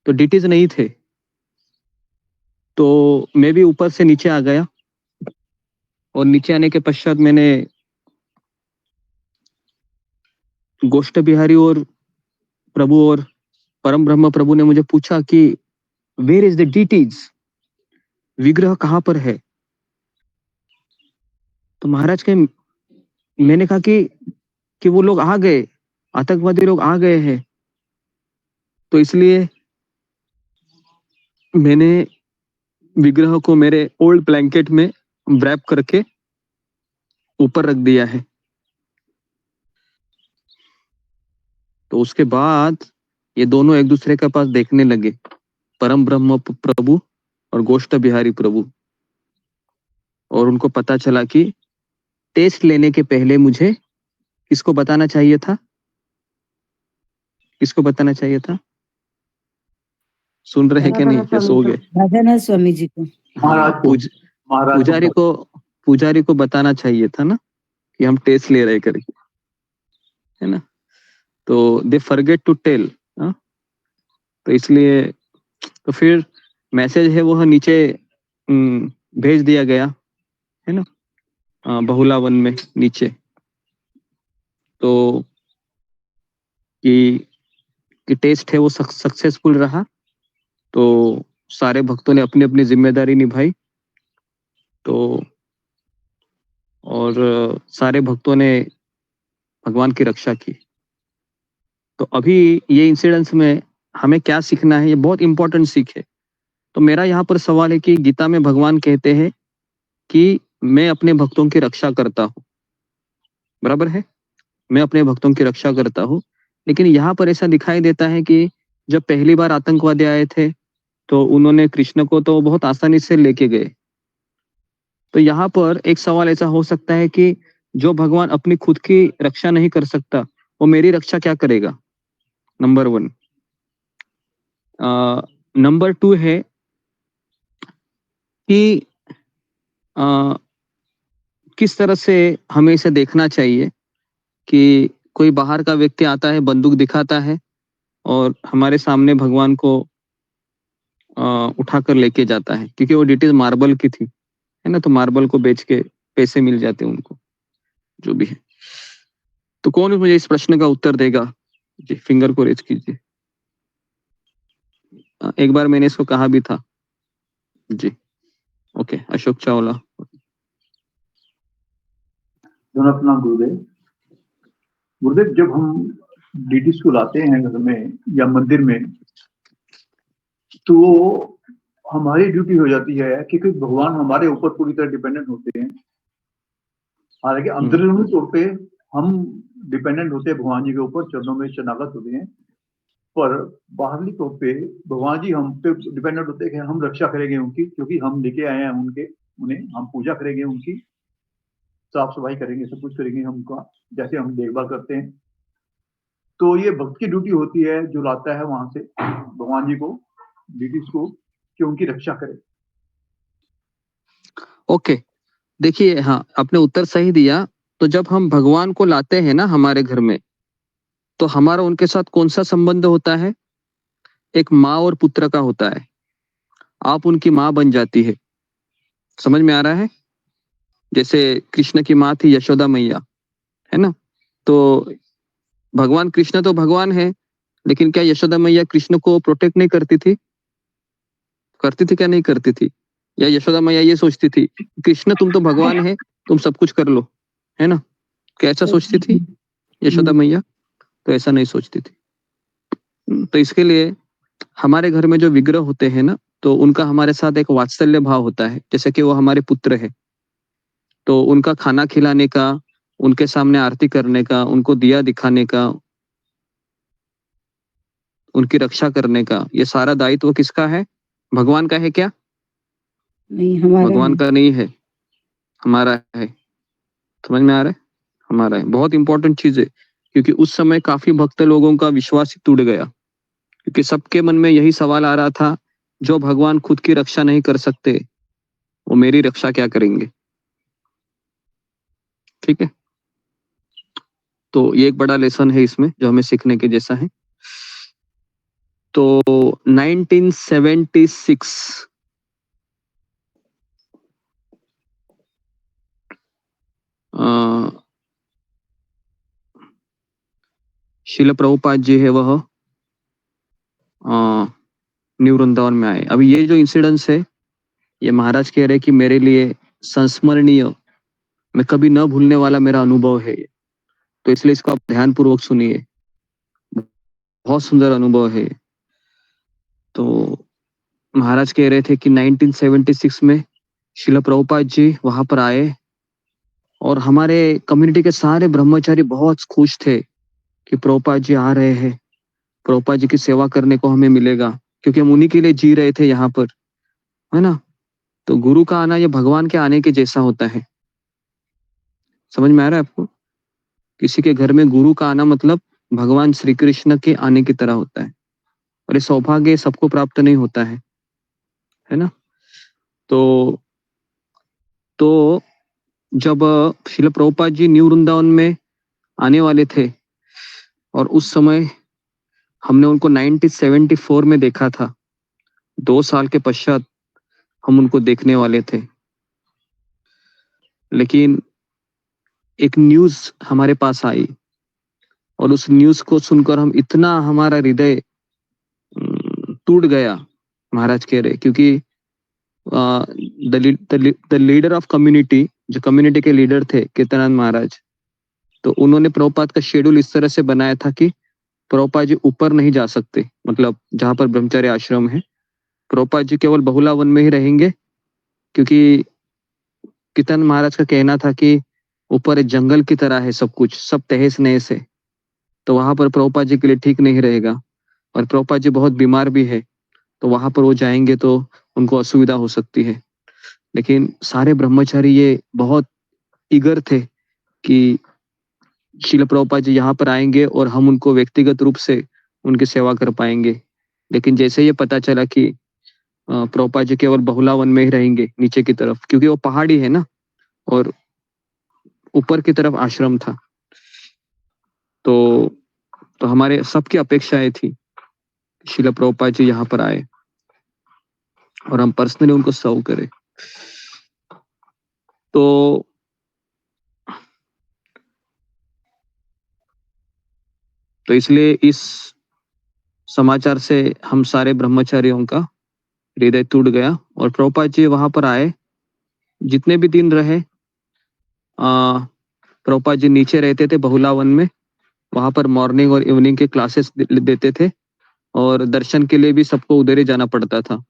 तो डीटीज नहीं थे। तो मैं भी ऊपर से नीचे आ गया और नीचे आने के पश्चात मैंने गोष्ठ बिहारी और प्रभु और परम ब्रह्म प्रभु ने मुझे पूछा कि वेयर इज द डीटीज, विग्रह कहाँ पर है। तो महाराज के मैंने कहा कि वो लोग आ गए, आतंकवादी लोग आ गए हैं। तो इसलिए मैंने विग्रह को मेरे ओल्ड ब्लैंकेट में व्रैप करके ऊपर रख दिया है। तो उसके बाद ये दोनों एक दूसरे के पास देखने लगे, परम ब्रह्म प्रभु और गोष्ठ बिहारी प्रभु, और उनको पता चला कि टेस्ट लेने के पहले मुझे किसको बताना चाहिए था, किसको बताना चाहिए था, सुन रहे क्या नहीं, या सो गए? राधानाथ स्वामी जी को। पुजारी को बताना चाहिए था ना कि हम टेस्ट ले रहे करके, है ना। तो दे फॉरगेट टू टेल। तो इसलिए तो फिर मैसेज है वो नीचे भेज दिया गया, है ना, बहुला वन में नीचे। तो कि टेस्ट है वो सक्सेसफुल रहा, तो सारे भक्तों ने अपनी अपनी जिम्मेदारी निभाई। तो और सारे भक्तों ने भगवान की रक्षा की। तो अभी ये इंसिडेंट्स में हमें क्या सीखना है, ये बहुत इंपॉर्टेंट सीख है। तो मेरा यहाँ पर सवाल है कि गीता में भगवान कहते हैं कि मैं अपने भक्तों की रक्षा करता हूँ, बराबर है, मैं अपने भक्तों की रक्षा करता हूँ। लेकिन यहाँ पर ऐसा दिखाई देता है कि जब पहली बार आतंकवादी आए थे तो उन्होंने कृष्ण को तो बहुत आसानी से लेके गए। तो यहाँ पर एक सवाल ऐसा हो सकता है कि जो भगवान अपनी खुद की रक्षा नहीं कर सकता, वो मेरी रक्षा क्या करेगा? नंबर 1। नंबर 2 है कि किस तरह से हमें इसे देखना चाहिए कि कोई बाहर का व्यक्ति आता है, बंदूक दिखाता है और हमारे सामने भगवान को उठाकर लेके जाता है, क्योंकि वो डिटेल मार्बल की थी, है ना, तो मार्बल को बेच के पैसे मिल जाते हैं उनको, जो भी है। तो कौन मुझे इस प्रश्न का उत्तर देगा? जी, फिंगर को रेज कीजिए। एक बार मैंने इसको कहा भी था। जी, ओके, अशोक चावला। धन्यवाद गुरुदेव। गुरुदेव, जब हम डीटीज को लाते हैं घर में या मंदिर में, तो हमारी ड्यूटी हो जाती है, क्योंकि भगवान हमारे ऊपर पूरी तरह डिपेंडेंट होते हैं। हालांकि अंदरूनी तौर पे हम डिपेंडेंट होते हैं भगवान जी के ऊपर, चरणों में शरणागत होते हैं, पर बाहरी तौर पे भगवान जी हम पे डिपेंडेंट होते हैं कि हम रक्षा करेंगे उनकी, क्योंकि हम लेके आए हैं उन्हें हम पूजा करेंगे, उनकी साफ सफाई करेंगे, सब कुछ करेंगे हम उनका, जैसे हम देखभाल करते हैं। तो ये भक्त की ड्यूटी होती है, जो लाता है वहां से भगवान जी को, डीटीज को, कि उनकी रक्षा करे। ओके, देखिए, हाँ, आपने उत्तर सही दिया। तो जब हम भगवान को लाते हैं ना हमारे घर में, तो हमारा उनके साथ कौन सा संबंध होता है? एक माँ और पुत्र का होता है। आप उनकी माँ बन जाती है, समझ में आ रहा है? जैसे कृष्ण की माँ थी यशोदा मैया, है ना, तो भगवान कृष्ण तो भगवान है, लेकिन क्या यशोदा मैया कृष्ण को प्रोटेक्ट नहीं करती थी? करती थी क्या नहीं करती थी? या यशोदा मैया ये सोचती थी कृष्ण तुम तो भगवान है, तुम सब कुछ कर लो, है ना? क्या ऐसा सोचती थी यशोदा मैया? तो ऐसा नहीं सोचती थी। तो इसके लिए हमारे घर में जो विग्रह होते हैं ना, तो उनका हमारे साथ एक वात्सल्य भाव होता है, जैसे कि वो हमारे पुत्र है, तो उनका खाना खिलाने का, उनके सामने आरती करने का, उनको दिया दिखाने का, उनकी रक्षा करने का, ये सारा दायित्व किसका है? भगवान का है क्या? नहीं, हमारा भगवान है। का नहीं है, हमारा है। समझ में आ रहा है? हमारा है। बहुत इंपॉर्टेंट चीज है, क्योंकि उस समय काफी भक्त लोगों का विश्वास ही टूट गया, क्योंकि सबके मन में यही सवाल आ रहा था, जो भगवान खुद की रक्षा नहीं कर सकते, वो मेरी रक्षा क्या करेंगे? ठीक है, तो ये एक बड़ा लेसन है इसमें, जो हमें सीखने के जैसा है। तो 1976 शिल प्रभुपाद जी है, वह न्यू वृंदावन में आए। अभी ये जो इंसिडेंस है, ये महाराज कह रहे कि मेरे लिए संस्मरणीय, मैं कभी न भूलने वाला मेरा अनुभव है ये। तो इसलिए इसको आप ध्यान पूर्वक सुनिए, बहुत सुंदर अनुभव है। तो महाराज कह रहे थे कि 1976 में शिल प्रभुपाद जी वहां पर आए, और हमारे कम्युनिटी के सारे ब्रह्मचारी बहुत खुश थे कि प्रभुपाद जी आ रहे हैं, प्रभुपाद जी की सेवा करने को हमें मिलेगा, क्योंकि हम उन्हीं के लिए जी रहे थे यहाँ पर, है ना। तो गुरु का आना ये भगवान के आने के जैसा होता है। समझ में आ रहा है आपको? किसी के घर में गुरु का आना मतलब भगवान श्री कृष्ण के आने की तरह होता है, और ये सौभाग्य सबको प्राप्त नहीं होता है ना। तो जब शिल प्रभुपाद जी न्यू वृंदावन में आने वाले थे, और उस समय हमने उनको 1974 में देखा था, 2 साल के पश्चात हम उनको देखने वाले थे, लेकिन एक न्यूज हमारे पास आई, और उस न्यूज को सुनकर हम इतना, हमारा हृदय टूट गया, महाराज कह रहे, क्योंकि द लीडर ऑफ कम्युनिटी, जो कम्युनिटी के लीडर थे कीर्तनानंद महाराज, तो उन्होंने प्रभुपाद का शेड्यूल इस तरह से बनाया था कि प्रभुपाद जी ऊपर नहीं जा सकते, मतलब जहां पर ब्रह्मचारी आश्रम है, प्रभुपाद जी केवल बहुला वन में ही रहेंगे, क्योंकि कीर्तन महाराज का कहना था कि ऊपर एक जंगल की तरह है, सब कुछ, सब तहस नहस है, तो वहां पर प्रभुपाद जी के लिए ठीक नहीं रहेगा, और प्रभुपाद जी बहुत बीमार भी है, तो वहां पर वो जाएंगे तो उनको असुविधा हो सकती है। लेकिन सारे ब्रह्मचारी ये बहुत ईगर थे कि शिल प्रभुपाद जी यहाँ पर आएंगे और हम उनको व्यक्तिगत रूप से उनकी सेवा कर पाएंगे। लेकिन जैसे ये पता चला कि प्रभुपाद जी केवल बहुला वन में ही रहेंगे, नीचे की तरफ, क्योंकि वो पहाड़ी है ना, और ऊपर की तरफ आश्रम था, तो हमारे सबकी अपेक्षाएं थी शिला प्रभुपाद जी यहाँ पर आए और हम पर्सनली उनको सर्व करें। तो इसलिए इस समाचार से हम सारे ब्रह्मचारियों का हृदय टूट गया और प्रभुपाद जी वहां पर आए। जितने भी दिन रहे प्रभुपाद जी नीचे रहते थे बहुलावन में, वहां पर मॉर्निंग और इवनिंग के क्लासेस देते थे और दर्शन के लिए भी सबको उधर ही जाना पड़ता था।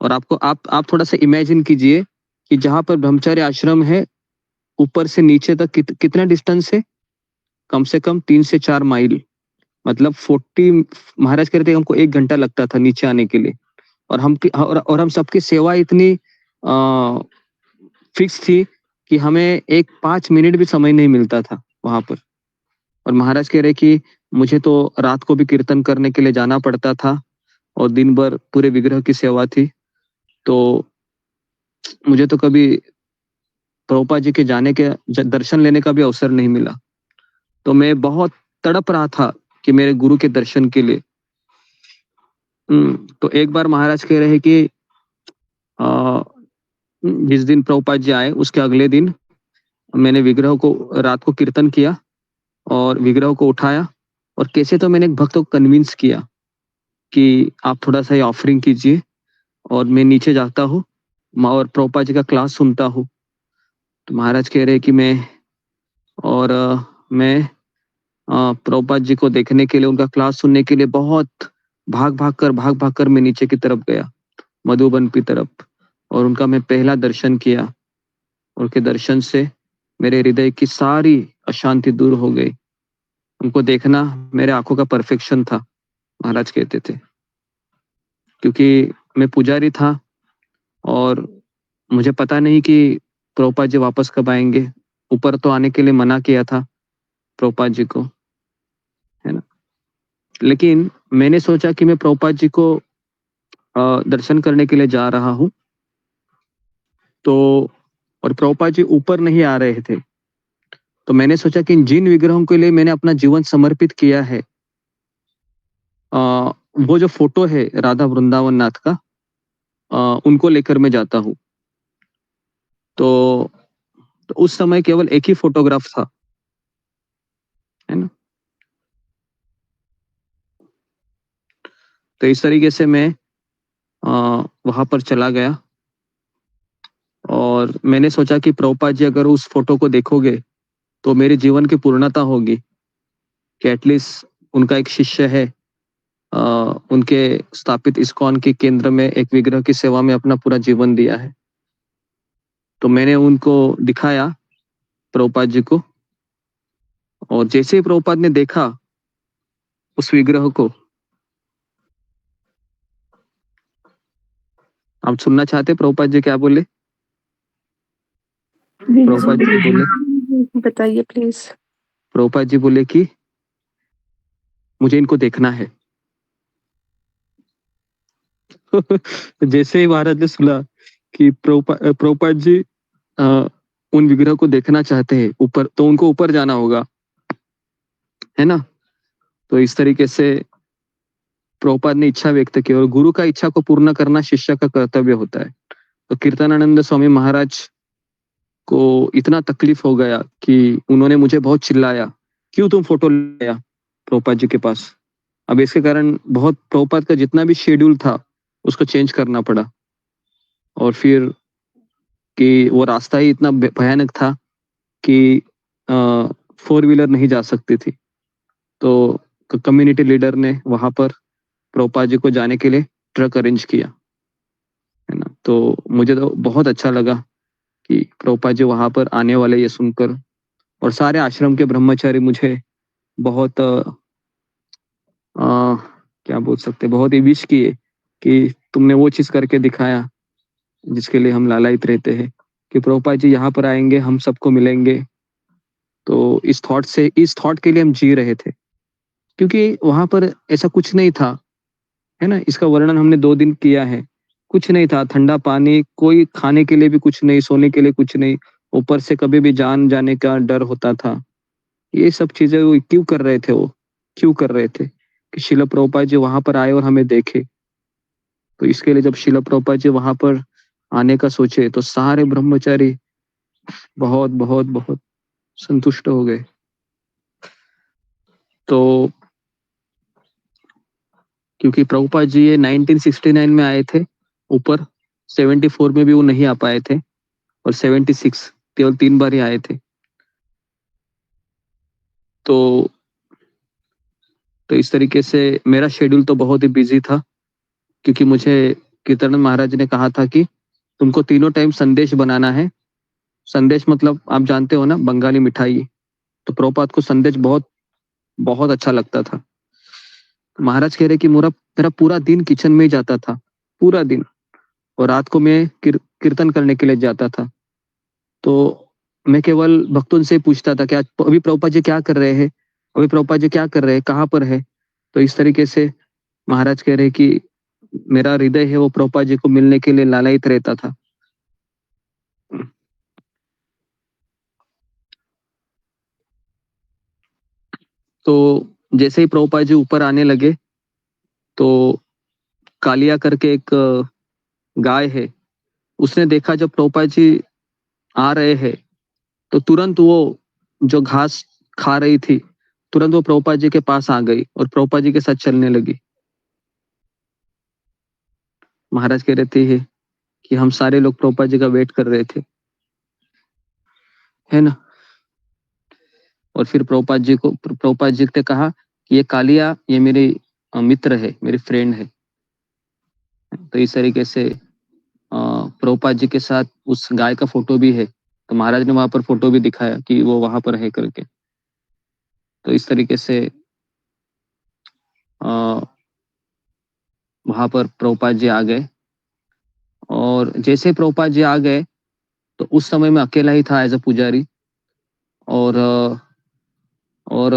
और आप थोड़ा सा इमेजिन कीजिए कि जहां पर ब्रह्मचारी आश्रम है ऊपर से नीचे तक कितना डिस्टेंस है, कम से कम 3 से 4 माइल, मतलब 40, महाराज कहते हमको 1 घंटा लगता था नीचे आने के लिए। और हम सबकी सेवा इतनी फिक्स थी कि हमें 5 मिनट भी समय नहीं मिलता था वहां पर। और महाराज कह रहे कि मुझे तो रात को भी कीर्तन करने के लिए जाना पड़ता था और दिन भर पूरे विग्रह की सेवा थी, तो मुझे तो कभी प्रभुपाद जी के जाने के दर्शन लेने का भी अवसर नहीं मिला। तो मैं बहुत तड़प रहा था कि मेरे गुरु के दर्शन के लिए। तो एक बार महाराज कह रहे हैं कि जिस दिन प्रभुपाद जी आए उसके अगले दिन मैंने विग्रह को रात को कीर्तन किया और विग्रह को उठाया और कैसे तो मैंने एक भक्त को कन्विंस किया कि आप थोड़ा सा ये ऑफरिंग कीजिए और मैं नीचे जाता हूँ और प्रभुपाद जी का क्लास सुनता हूँ। तो महाराज कह रहे कि मैं प्रभुपाद जी को देखने के लिए, उनका क्लास सुनने के लिए बहुत भाग भाग कर मैं नीचे की तरफ गया मधुबन की तरफ और उनका मैं पहला दर्शन किया। उनके दर्शन से मेरे हृदय की सारी अशांति दूर हो गई। उनको देखना मेरे आंखों का परफेक्शन था, महाराज कहते थे, क्योंकि मैं पुजारी था और मुझे पता नहीं कि प्रभुपाद जी वापस कब आएंगे। ऊपर तो आने के लिए मना किया था प्रभुपाद जी को, है ना, लेकिन मैंने सोचा कि मैं प्रभुपाद जी को दर्शन करने के लिए जा रहा हूँ। तो और प्रभुपाद जी ऊपर नहीं आ रहे थे, तो मैंने सोचा कि जिन विग्रहों के लिए मैंने अपना जीवन समर्पित किया है, वो जो फोटो है राधा वृंदावन नाथ का, उनको लेकर मैं जाता हूँ। तो उस समय केवल एक ही फोटोग्राफ था, है ना। तो इस तरीके से मैं वहां पर चला गया और मैंने सोचा कि प्रभुपाद जी अगर उस फोटो को देखोगे तो मेरे जीवन की पूर्णता होगी कि एटलीस्ट उनका एक शिष्य है, उनके स्थापित इस्कॉन के केंद्र में एक विग्रह की सेवा में अपना पूरा जीवन दिया है। तो मैंने उनको दिखाया प्रभुपाद जी को और जैसे ही प्रभुपाद ने देखा उस विग्रह को, आप सुनना चाहते प्रभुपाद जी क्या बोले? प्रभुपाद जी बोले, बताइए प्लीज। प्रभुपाद जी बोले कि मुझे इनको देखना है। जैसे ही महाराज ने सुना कि प्रभुपाद जी उन विग्रह को देखना चाहते हैं ऊपर, तो उनको ऊपर जाना होगा, है ना। तो इस तरीके से प्रभुपाद ने इच्छा व्यक्त की और गुरु का इच्छा को पूर्ण करना शिष्य का कर्तव्य होता है। तो कीर्तनानंद स्वामी महाराज को इतना तकलीफ हो गया कि उन्होंने मुझे बहुत चिल्लाया, क्यों तुम फोटो ले आया प्रभुपाद जी के पास। अब इसके कारण बहुत प्रभुपाद का जितना भी शेड्यूल था उसको चेंज करना पड़ा और फिर कि वो रास्ता ही इतना भयानक था कि 4 व्हीलर नहीं जा सकती थी। तो कम्युनिटी लीडर ने वहां पर प्रभुपाद जी को जाने के लिए ट्रक अरेंज किया, है ना। तो मुझे तो बहुत अच्छा लगा कि प्रभुपाद जी वहां पर आने वाले ये सुनकर, और सारे आश्रम के ब्रह्मचारी मुझे बहुत क्या बोल सकते, बहुत ही विश किए कि तुमने वो चीज करके दिखाया जिसके लिए हम लालायित रहते हैं कि प्रभुपाद जी यहाँ पर आएंगे, हम सबको मिलेंगे। तो इस थॉट के लिए हम जी रहे थे, क्योंकि वहां पर ऐसा कुछ नहीं था, है ना। इसका वर्णन हमने 2 दिन किया है। कुछ नहीं था, ठंडा पानी, कोई खाने के लिए भी कुछ नहीं, सोने के लिए कुछ नहीं, ऊपर से कभी भी जान जाने का डर होता था। ये सब चीजें वो क्यों कर रहे थे, वो क्यों कर रहे थे कि शिला प्रभुपाद जी वहां पर आए और हमें देखे। तो इसके लिए जब शिला प्रभुपाद जी वहां पर आने का सोचे तो सारे ब्रह्मचारी बहुत बहुत बहुत संतुष्ट हो गए। तो क्योंकि प्रभुपाद जी ये 1969 में आए थे ऊपर, 74 में भी वो नहीं आ पाए थे, और 76 केवल 3 बार ही आए थे। तो इस तरीके से मेरा शेड्यूल तो बहुत ही बिजी था, क्योंकि मुझे कीर्तनानंद महाराज ने कहा था कि तुमको तीनों टाइम संदेश बनाना है। संदेश मतलब आप जानते हो ना, बंगाली मिठाई। तो प्रभुपाद को संदेश बहुत बहुत अच्छा लगता था। महाराज कह रहे कि मेरा पूरा दिन किचन में ही जाता था, पूरा दिन, और रात को मैं कीर्तन करने के लिए जाता था। तो मैं केवल भक्तों से पूछता था कि आज अभी प्रभुपाद जी क्या कर रहे हैं, अभी प्रभुपाद जी क्या कर रहे हैं, कहाँ पर है। तो इस तरीके से महाराज कह रहे कि मेरा हृदय है वो प्रभुपाद जी को मिलने के लिए लालायित रहता था। तो जैसे ही प्रभुपाद जी ऊपर आने लगे तो कालिया करके एक गाय है, उसने देखा जब प्रभुपाद जी आ रहे हैं तो तुरंत वो जो घास खा रही थी, तुरंत वो प्रभुपाद जी के पास आ गई और प्रभुपाद जी के साथ चलने लगी। महाराज कह रहे थे कि हम सारे लोग प्रभुपाद जी का वेट कर रहे थे, है ना। और फिर प्रभुपाद जी ने कहा कि ये कालिया ये मेरी मित्र है, मेरी फ्रेंड है। तो इस तरीके से प्रभुपाद जी के साथ उस गाय का फोटो भी है, तो महाराज ने वहां पर फोटो भी दिखाया कि वो वहां पर है करके। तो इस तरीके से वहां पर प्रभुपाद जी आ गए, और जैसे प्रभुपाद जी आ गए तो उस समय मैं अकेला ही था एज अ पुजारी। और और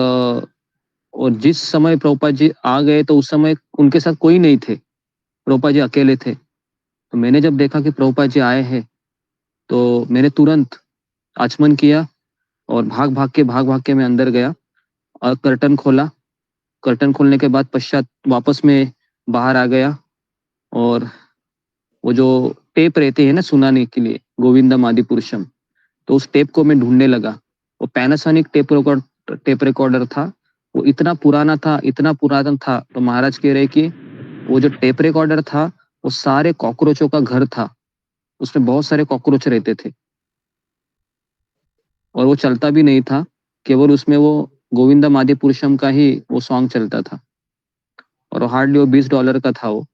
और जिस समय प्रभुपाद जी आ गए तो उस समय उनके साथ कोई नहीं थे, प्रभुपाद जी अकेले थे। तो मैंने जब देखा कि प्रभुपाद जी आए हैं तो मैंने तुरंत आचमन किया और भाग भाग के मैं अंदर गया और कर्टन खोला। कर्टन खोलने के बाद पश्चात वापस में बाहर आ गया, और वो जो टेप रहते हैं ना सुनाने के लिए, गोविंदम आदि पुरुषम, तो उस टेप को मैं ढूंढने लगा। वो पैनासोनिक टेप रिकॉर्डर था, वो इतना पुराना था, इतना पुरातन था। तो महाराज कह रहे कि वो जो टेप रिकॉर्डर था वो सारे कॉकरोचों का घर था, उसमें बहुत सारे कॉकरोच रहते थे, और वो चलता भी नहीं था, केवल उसमें वो गोविंदम आदि पुरुषम का ही वो सॉन्ग चलता था। और हार्डली वो $20 का था, वो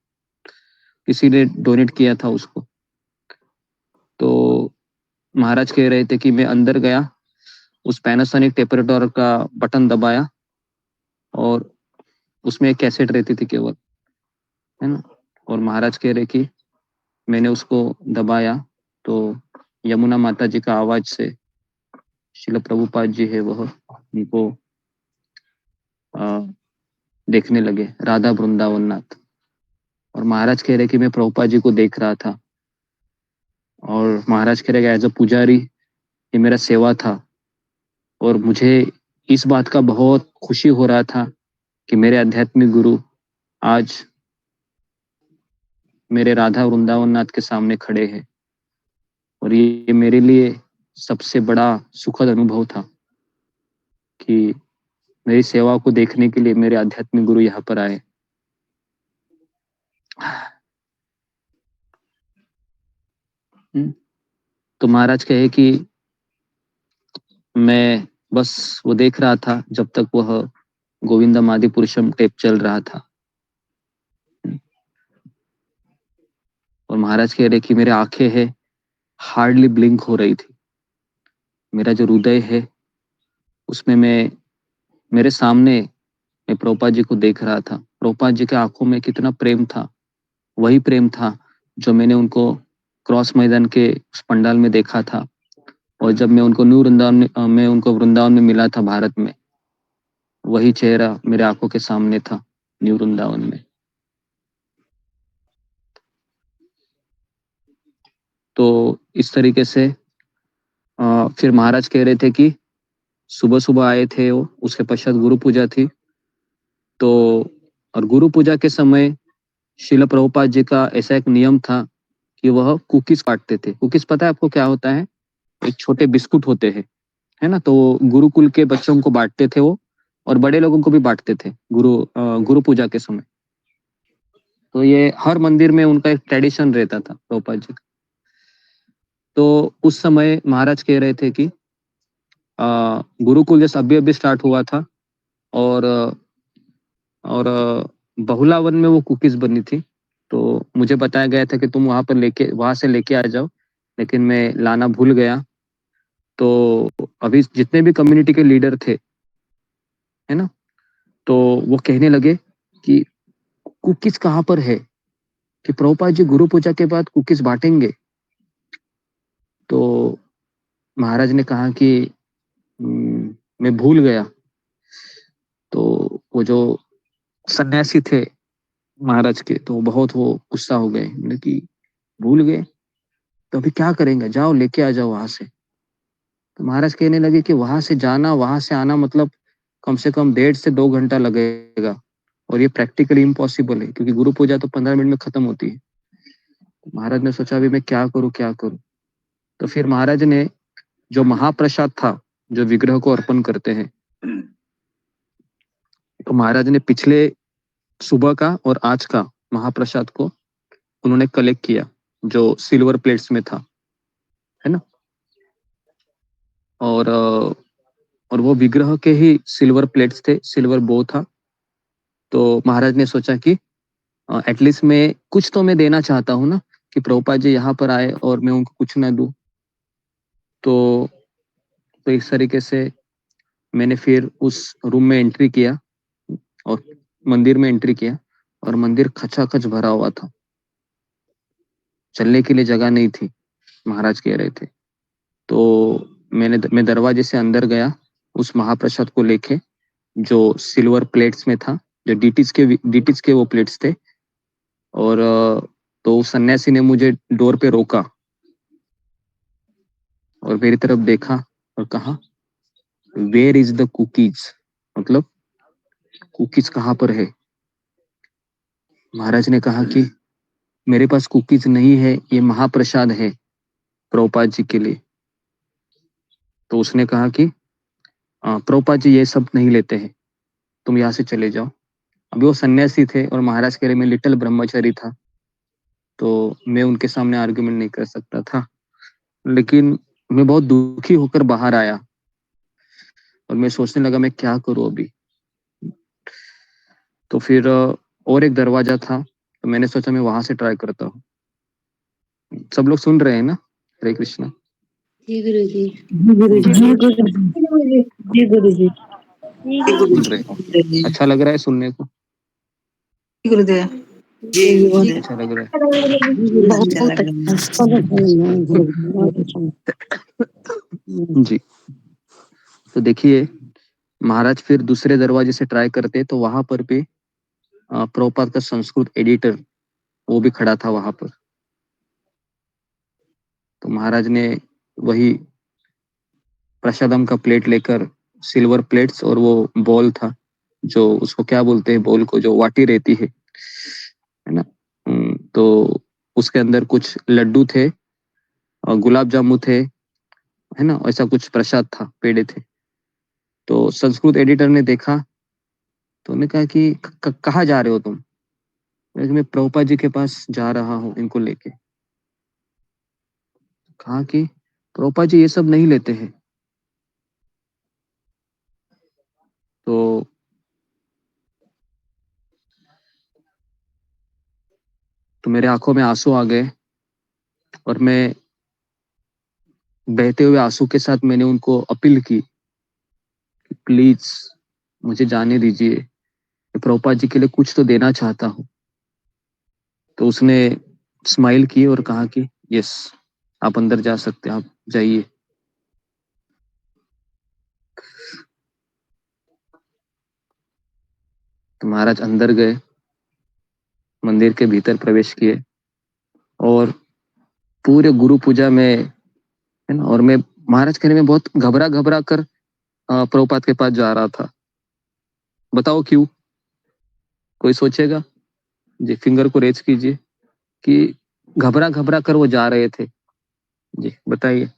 किसी ने डोनेट किया था उसको। तो महाराज कह रहे थे कि मैं अंदर गया, उस पैनासोनिक टेप रिकॉर्डर का बटन दबाया, और उसमें एक कैसेट रहती थी केवल, है ना। और महाराज कह रहे कि मैंने उसको दबाया तो यमुना माता जी का आवाज से शिल प्रभुपाद जी है वह उनको देखने लगे, राधा वृंदावन नाथ। और महाराज कह रहे कि मैं प्रभुपाद जी को देख रहा था, और महाराज कह रहे कि एज अ पुजारी ये मेरा सेवा था, और मुझे इस बात का बहुत खुशी हो रहा था कि मेरे आध्यात्मिक गुरु आज मेरे राधा वृंदावन नाथ के सामने खड़े हैं। और ये मेरे लिए सबसे बड़ा सुखद अनुभव था कि मेरी सेवा को देखने के लिए मेरे आध्यात्मिक गुरु यहाँ पर आए। तो महाराज कहे कि मैं बस वो देख रहा था जब तक वह गोविंदम आदि पुरुषम टेप चल रहा था। और महाराज कह रहे कि मेरे आंखें है हार्डली ब्लिंक हो रही थी, मेरा जो हृदय है उसमें मेरे सामने मैं प्रभुपाद जी को देख रहा था। प्रभुपाद जी के आंखों में कितना प्रेम था, वही प्रेम था जो मैंने उनको क्रॉस मैदान के उस पंडाल में देखा था, और जब मैं उनको वृंदावन में मिला था भारत में, वही चेहरा मेरे आंखों के सामने था न्यू वृंदावन में। तो इस तरीके से फिर महाराज कह रहे थे कि सुबह सुबह आए थे वो, उसके पश्चात गुरु पूजा थी। तो और गुरु पूजा के समय शिल प्रभुपाद जी का ऐसा एक नियम था कि वह कुकीज काटते थे। कुकीज पता है आपको क्या होता है? एक छोटे बिस्कुट होते हैं, है ना। तो गुरुकुल के बच्चों को बांटते थे वो, और बड़े लोगों को भी बांटते थे गुरु पूजा के समय। तो ये हर मंदिर में उनका एक ट्रेडिशन रहता था प्रभुपाद जी का। तो उस समय महाराज कह रहे थे कि गुरुकुल जैसे अभी अभी स्टार्ट हुआ था, और बहुलावन में वो कुकीज बनी थी। तो मुझे बताया गया था कि तुम वहां से लेके आ जाओ, लेकिन मैं लाना भूल गया। तो अभी जितने भी कम्युनिटी के लीडर थे, है ना, तो वो कहने लगे कि कुकीज कहाँ पर है, कि प्रभुपाद जी गुरु पूजा के बाद कुकीज बांटेंगे। तो महाराज ने कहा कि मैं भूल गया। तो वो जो सन्यासी थे महाराज के, तो बहुत वो गुस्सा हो गए, बोले कि भूल गए तो अभी क्या करेंगे, जाओ लेके आ जाओ वहां से। तो महाराज कहने लगे कि वहां से जाना वहां से आना मतलब कम से कम 1.5 से 2 घंटा लगेगा, और ये प्रैक्टिकली इम्पॉसिबल है, क्योंकि गुरु पूजा तो 15 मिनट में खत्म होती है। तो महाराज ने सोचा अभी मैं क्या करूं क्या करूं। तो फिर महाराज ने जो महाप्रसाद था, जो विग्रह को अर्पण करते हैं, तो महाराज ने पिछले सुबह का और आज का महाप्रसाद को उन्होंने कलेक्ट किया, जो सिल्वर प्लेट्स में था, है ना। और वो विग्रह के ही सिल्वर प्लेट्स थे, सिल्वर बो था। तो महाराज ने सोचा कि एटलीस्ट मैं कुछ तो मैं देना चाहता हूँ ना, कि प्रभुपाद जी यहाँ पर आए और मैं उनको कुछ ना दूं। तो इस तरीके से मैंने फिर उस रूम में एंट्री किया और मंदिर में एंट्री किया, और मंदिर खचाखच भरा हुआ था, चलने के लिए जगह नहीं थी, महाराज कह रहे थे। तो मैं दरवाजे से अंदर गया उस महाप्रसाद को लेके, जो सिल्वर प्लेट्स में था, जो डीटीज के वो प्लेट्स थे। और तो सन्यासी ने मुझे डोर पे रोका और मेरी तरफ देखा और कहा, वेयर इज द कुकीज, मतलब कुकीज कहाँ पर है। महाराज ने कहा कि मेरे पास कुकीज नहीं है, ये महाप्रसाद है प्रभुपाद जी के लिए। तो उसने कहा कि प्रभुपाद जी ये सब नहीं लेते हैं, तुम यहाँ से चले जाओ। अभी वो सन्यासी थे और महाराज के लिए मैं लिटिल ब्रह्मचारी था, तो मैं उनके सामने आर्ग्यूमेंट नहीं कर सकता था। लेकिन मैं बहुत दुखी होकर बाहर आया और मैं सोचने लगा मैं क्या करूं अभी। तो फिर और एक दरवाजा था, तो मैंने सोचा मैं वहां से ट्राई करता हूँ। सब लोग सुन रहे हैं ना? हरे कृष्णा। जी गुरु जी। जी गुरु जी गुरु जी। सुन रहे हो? अच्छा लग रहा है सुनने को? गुरुदेव जी बहुत अच्छा लग रहा है? बहुत अच्छा बहुत अच्छा। जी। तो देखिए, महाराज फिर दूसरे दरवाजे से ट्राई करते, तो वहां पर भी प्रभुपाद का संस्कृत एडिटर वो भी खड़ा था वहां पर। तो महाराज ने वही प्रसादम का प्लेट लेकर, सिल्वर प्लेट्स और वो बॉल था, जो उसको क्या बोलते हैं, बॉल को जो वाटी रहती है ना। तो उसके अंदर कुछ लड्डू थे और गुलाब जामुन थे, है ना, ऐसा कुछ प्रसाद था, पेड़े थे। तो संस्कृत एडिटर ने देखा, तो उन्होंने कहा कि कहाँ जा रहे हो तुम? मैं प्रभुपाद जी के पास जा रहा हूँ इनको लेके। कहा कि प्रभुपाद जी ये सब नहीं लेते हैं। तो मेरे आंखों में आंसू आ गए और मैं बहते हुए आंसू के साथ मैंने उनको अपील की कि प्लीज मुझे जाने दीजिए, मैं प्रभुपाद जी के लिए कुछ तो देना चाहता हूँ। तो उसने स्माइल की और कहा कि यस, आप अंदर जा सकते हैं, आप जाइए। तो महाराज अंदर गए, मंदिर के भीतर प्रवेश किए, और पूरे गुरु पूजा में, है ना, और मैं महाराज कहने में बहुत घबरा कर प्रभुपाद के पास जा रहा था। बताओ क्यों? कोई सोचेगा? जी, फिंगर को रेज कीजिए कि घबरा घबरा कर वो जा रहे थे। जी बताइए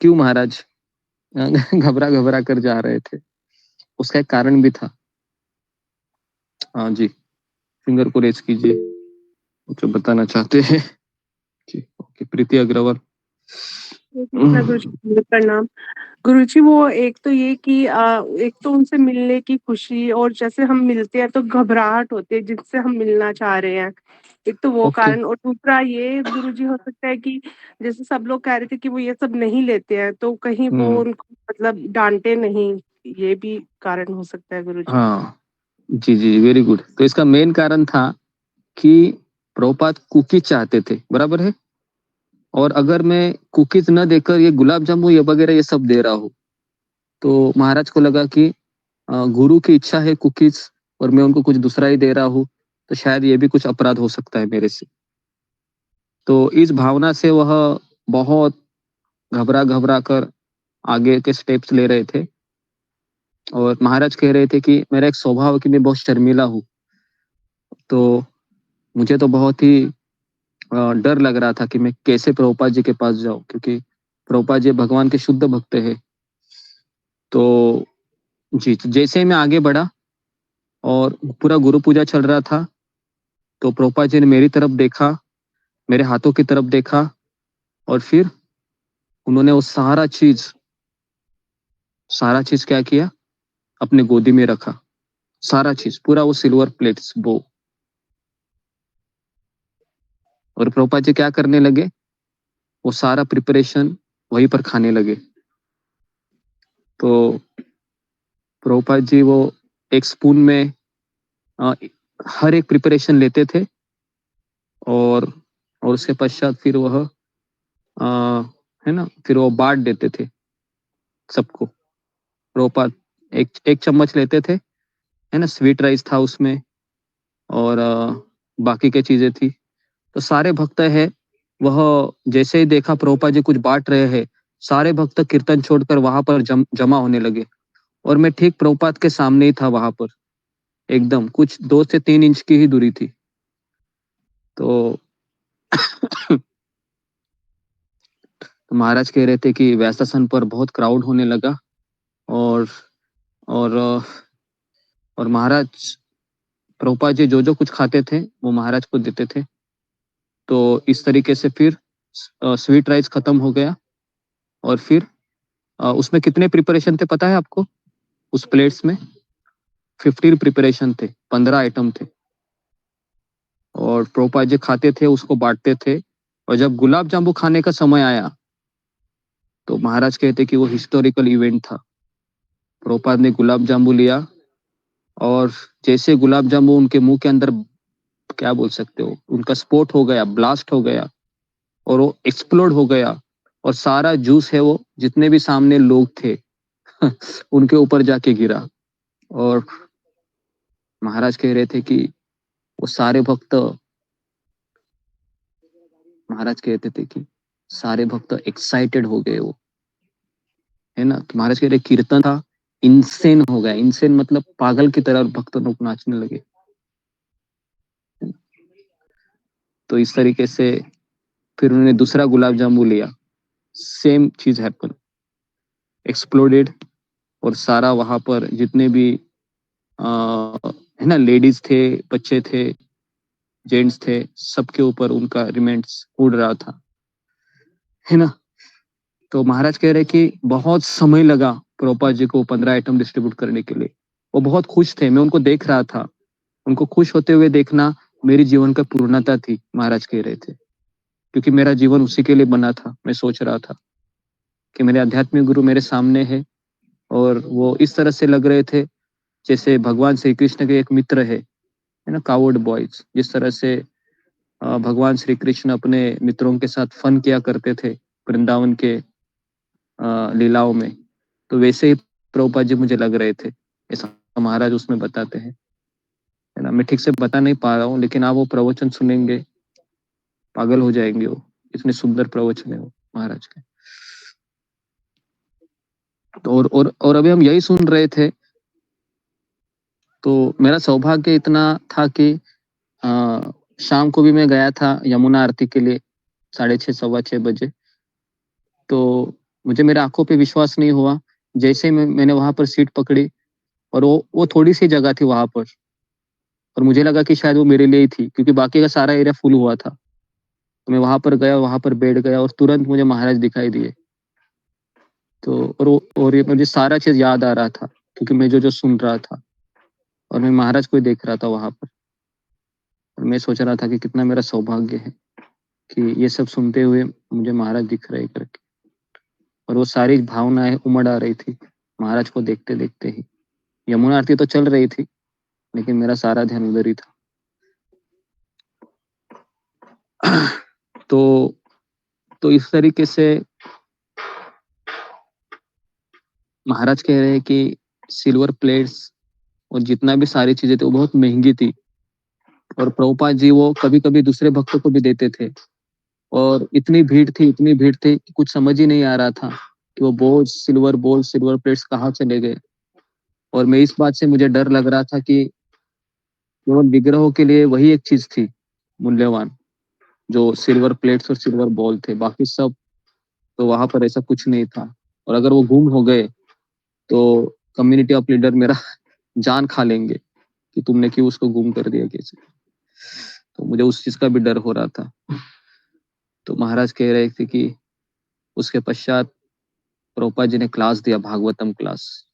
क्यों महाराज घबरा घबरा कर जा रहे थे? उसका एक कारण भी था। हाँ जी, फिंगर को रेज कीजिए जो बताना चाहते हैं। जी ओके, प्रीति अग्रवाल। कृष्णा गुरुजी प्रणाम। गुरुजी वो एक तो ये कि एक तो उनसे मिलने की खुशी, और जैसे हम मिलते हैं तो घबराहट होती है जिससे हम मिलना चाह रहे हैं, एक तो वो ओके। कारण। और दूसरा ये गुरुजी हो सकता है कि जैसे सब लोग कह रहे थे कि वो ये सब नहीं लेते हैं, तो कहीं वो उनको मतलब डांटे नहीं, ये भी कारण हो सकता है गुरुजी। हाँ जी जी, वेरी गुड। तो इसका मेन कारण था कि प्रभुपाद कुकीज चाहते थे, बराबर है। और अगर मैं कुकीज न देकर ये गुलाब जामुन ये वगैरह ये सब दे रहा हूँ, तो महाराज को लगा कि गुरु की इच्छा है कुकीज और मैं उनको कुछ दूसरा ही दे रहा हूँ, तो शायद ये भी कुछ अपराध हो सकता है मेरे से। तो इस भावना से वह बहुत घबरा घबरा कर आगे के स्टेप्स ले रहे थे। और महाराज कह रहे थे कि मेरा एक स्वभाव है कि मैं बहुत शर्मीला हूँ, तो मुझे तो बहुत ही डर लग रहा था कि मैं कैसे प्रभुपाद जी के पास जाऊं, क्योंकि प्रभुपाद जी भगवान के शुद्ध भक्त है। तो जी, जैसे ही मैं आगे बढ़ा और पूरा गुरु पूजा चल रहा था, तो प्रभुपाद जी ने मेरी तरफ देखा, मेरे हाथों की तरफ देखा, और फिर उन्होंने वो सारा चीज क्या किया, अपने गोदी में रखा। सारा चीज, पूरा वो सिल्वर प्लेट्स वो। और प्रभुपाद जी क्या करने लगे, वो सारा प्रिपरेशन वहीं पर खाने लगे। तो प्रभुपाद जी वो एक स्पून में हर एक प्रिपरेशन लेते थे, और उसके पश्चात फिर वह है ना, फिर वो बांट देते थे सबको। प्रभुपाद एक एक चम्मच लेते थे, है ना, स्वीट राइस था उसमें, और बाकी के चीजें थी। तो सारे भक्त है, वह जैसे ही देखा प्रभुपाद जी कुछ बांट रहे हैं, सारे भक्त कीर्तन छोड़कर वहां पर जमा होने लगे। और मैं ठीक प्रभुपाद के सामने ही था वहां पर, एकदम कुछ 2 से 3 इंच की ही दूरी थी। तो तो महाराज कह रहे थे कि व्यासासन पर बहुत क्राउड होने लगा, और और और महाराज प्रभुपाद जी जो जो कुछ खाते थे वो महाराज को देते थे। तो इस तरीके से फिर स्वीट राइस खत्म हो गया। और फिर उसमें कितने प्रिपरेशन थे पता है आपको? उस प्लेट्स में 15 प्रिपरेशन थे, 15 आइटम थे। और प्रभुपाद जी खाते थे, उसको बांटते थे। और जब गुलाब जामुन खाने का समय आया, तो महाराज कहते कि वो हिस्टोरिकल इवेंट था। प्रभुपाद ने गुलाब जामुन लिया, और जैसे गुलाब जामुन उनके मुंह के अंदर, क्या बोल सकते हो, उनका स्पोर्ट हो गया, ब्लास्ट हो गया, और वो एक्सप्लोड हो गया। और सारा जूस है वो जितने भी सामने लोग थे उनके ऊपर जाके गिरा। और महाराज कह रहे थे कि वो सारे भक्त, महाराज कहते थे कि सारे भक्त एक्साइटेड हो गए वो, है ना। तो महाराज कह रहे कीर्तन था, इंसेन हो गया। इंसेन मतलब पागल की तरह भक्त लोग नाचने लगे। तो इस तरीके से फिर उन्होंने दूसरा गुलाब जामुन लिया, सेम चीज हैपन, एक्सप्लोडेड। और सारा वहां पर जितने भी है ना, लेडीज थे, बच्चे थे, जेंट्स थे, सबके ऊपर उनका रिमेंट्स उड़ रहा था, है ना। तो महाराज कह रहे कि बहुत समय लगा प्रभुपाद जी को 15 आइटम डिस्ट्रीब्यूट करने के लिए। वो बहुत खुश थे, मैं उनको देख रहा था। उनको खुश होते हुए देखना मेरी जीवन का पूर्णता थी, महाराज कह रहे थे, क्योंकि मेरा जीवन उसी के लिए बना था। मैं सोच रहा था कि मेरे आध्यात्मिक गुरु मेरे सामने है, और वो इस तरह से लग रहे थे जैसे भगवान श्री कृष्ण के एक मित्र है ना, कावर्ड बॉयज। जिस तरह से भगवान श्री कृष्ण अपने मित्रों के साथ फन किया करते थे वृंदावन के लीलाओं में, तो वैसे ही प्रभुपाद जी मुझे लग रहे थे, ऐसा महाराज उसमें बताते हैं, है ना। मैं ठीक से बता नहीं पा रहा हूँ, लेकिन आप वो प्रवचन सुनेंगे पागल हो जाएंगे, वो इतने सुंदर प्रवचन है वो महाराज के। तो और अभी हम यही सुन रहे थे। तो मेरा सौभाग्य इतना था कि शाम को भी मैं गया था यमुना आरती के लिए 6:30 6:15 बजे। तो मुझे मेरे आंखों पे विश्वास नहीं हुआ। जैसे मैंने वहां पर सीट पकड़ी और वो थोड़ी सी जगह थी वहां पर, और मुझे लगा कि शायद वो मेरे लिए ही थी क्योंकि बाकी का सारा एरिया फुल हुआ था। तो मैं वहां पर गया, वहां पर बैठ गया और तुरंत मुझे महाराज दिखाई दिए। तो और ये मुझे सारा चीज याद आ रहा था क्योंकि मैं जो जो सुन रहा था और मैं महाराज को ही देख रहा था वहां पर। और मैं सोच रहा था कि कितना मेरा सौभाग्य है कि ये सब सुनते हुए मुझे महाराज दिख रहे करके। और वो सारी भावनाएं उमड़ आ रही थी महाराज को देखते देखते ही। यमुना आरती तो चल रही थी लेकिन मेरा सारा ध्यान उधर ही था। तो इस तरीके से महाराज कह रहे हैं कि सिल्वर प्लेट्स और जितना भी सारी चीजें थी वो बहुत महंगी थी, और प्रभुपाद जी वो कभी कभी दूसरे भक्तों को भी देते थे। और इतनी भीड़ थी कि कुछ समझ ही नहीं आ रहा था कि वो बोल सिल्वर प्लेट्स कहाँ चले गए। और मैं इस बात से मुझे डर लग रहा था कि केवल विग्रहों के लिए वही एक चीज थी मूल्यवान, जो सिल्वर प्लेट्स और सिल्वर बॉल थे। बाकी सब तो वहां पर ऐसा कुछ नहीं था। और अगर वो गुम हो गए तो कम्युनिटी ऑफ लीडर मेरा जान खा लेंगे कि तुमने क्यों उसको गुम कर दिया कैसे। तो मुझे उस चीज का भी डर हो रहा था। तो महाराज कह रहे थे कि उसके पश्चात प्रभुपाद जी ने क्लास दिया, भागवतम क्लास।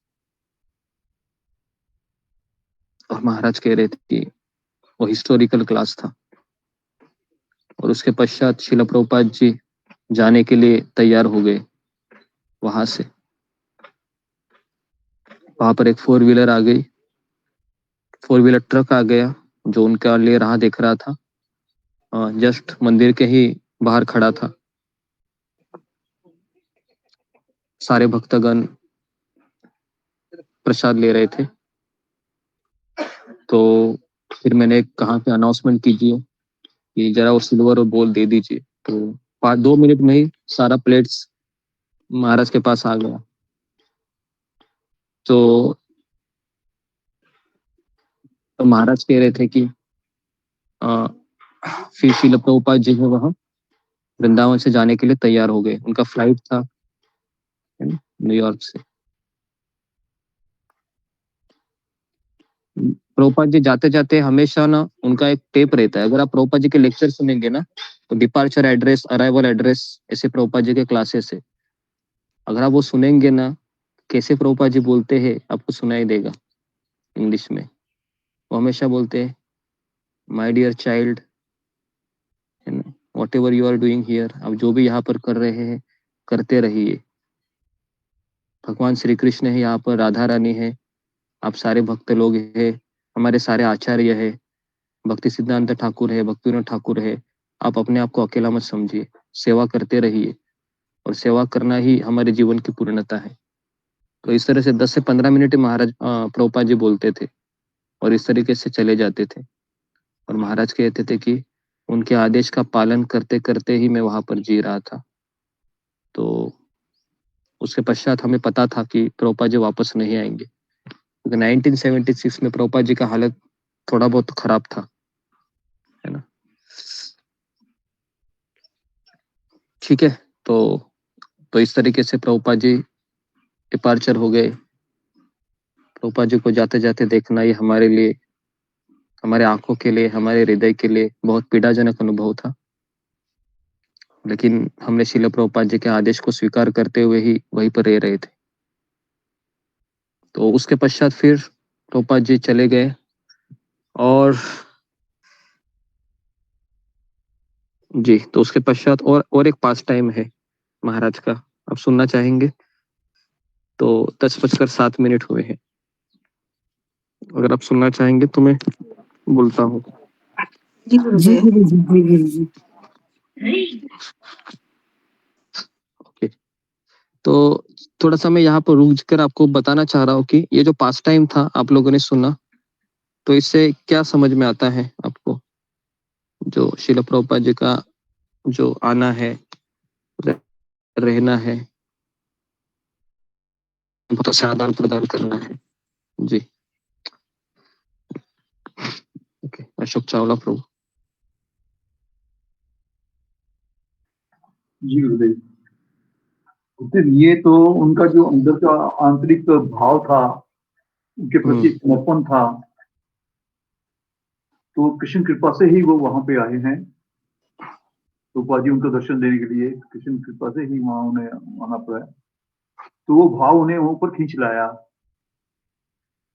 और महाराज कह रहे थे कि वो हिस्टोरिकल क्लास था। और उसके पश्चात शिला प्रभुपाद जी जाने के लिए तैयार हो गए वहां से। वहां पर एक 4 व्हीलर आ गई, 4 व्हीलर ट्रक आ गया जो उनका लिए राह देख रहा था। जस्ट मंदिर के ही बाहर खड़ा था। सारे भक्तगण प्रसाद ले रहे थे। तो फिर मैंने कहा कि अनाउंसमेंट कीजिए कि जरा वो सिल्वर और बॉल दे दीजिए। तो 2 मिनट में ही सारा प्लेट्स महाराज के पास आ गया। तो महाराज कह रहे थे कि फिर शिला प्रभुपाद जी है वहां वृंदावन से जाने के लिए तैयार हो गए। उनका फ्लाइट था न्यूयॉर्क से। प्रभुपाद जी जाते जाते हमेशा ना उनका एक टेप रहता है। अगर आप प्रभुपाद जी के लेक्चर सुनेंगे ना तो डिपार्चर एड्रेस, अराइवल एड्रेस, ऐसे प्रभुपाद जी के क्लासेस है। अगर आप वो सुनेंगे ना कैसे प्रभुपाद जी बोलते हैं आपको सुनाई देगा इंग्लिश में। वो हमेशा बोलते हैं माय डियर चाइल्ड, है ना, whatever you are doing here, आप जो भी यहाँ पर कर रहे हैं करते रहिए। भगवान श्री कृष्ण है यहाँ पर, राधा रानी है, आप सारे भक्त लोग हैं, हमारे सारे आचार्य है, भक्ति सिद्धांत ठाकुर है, भक्तिविनोद ठाकुर है। आप अपने आप को अकेला मत समझिए, सेवा करते रहिए और सेवा करना ही हमारे जीवन की पूर्णता है। तो इस तरह से 10 से 15 मिनट महाराज प्रभुपाद जी बोलते थे और इस तरीके से चले जाते थे। और महाराज कहते थे कि उनके आदेश का पालन करते करते ही मैं वहां पर जी रहा था। तो उसके पश्चात हमें पता था कि प्रभुपाद जी वापस नहीं आएंगे क्योंकि 1976 में प्रभुपाद जी का हालत थोड़ा बहुत खराब था, है ना। ठीक है। तो इस तरीके से प्रभुपाद जी डिपार्चर हो गए। प्रभुपाद जी को जाते जाते देखना ये हमारे लिए, हमारे आंखों के लिए, हमारे हृदय के लिए बहुत पीड़ाजनक अनुभव था। लेकिन हमने शिला प्रभुपाद जी के आदेश को स्वीकार करते हुए ही वहीं पर रह रहे थे। तो उसके पश्चात फिर प्रभुपाद जी चले गए। और जी, तो उसके पश्चात और एक पास टाइम है महाराज का, आप सुनना चाहेंगे? तो 10:07 हुए हैं। अगर आप सुनना चाहेंगे तो मैं बोलता हूँ। जी गुरुदेव। ओके, तो थोड़ा सा मैं यहाँ पर रुक कर आपको बताना चाह रहा हूँ कि ये जो पास टाइम था आप लोगों ने सुना, तो इससे क्या समझ में आता है आपको? जो शिला प्रभुपाद जी का जो आना है, रहना है, बहुत से आदान प्रदान करना है जी। ओके, अशोक चावला प्रभु। जी गुरुदेव। गुरुदेव, ये तो उनका जो अंदर का आंतरिक भाव था, उनके प्रति समर्पण था, तो कृष्ण कृपा से ही वो वहां पे आए हैं। रूपा जी उनको दर्शन देने के लिए कृष्ण कृपा से ही वहां उन्हें वहां पर है। तो वो भाव उन्हें ऊपर खींच लाया।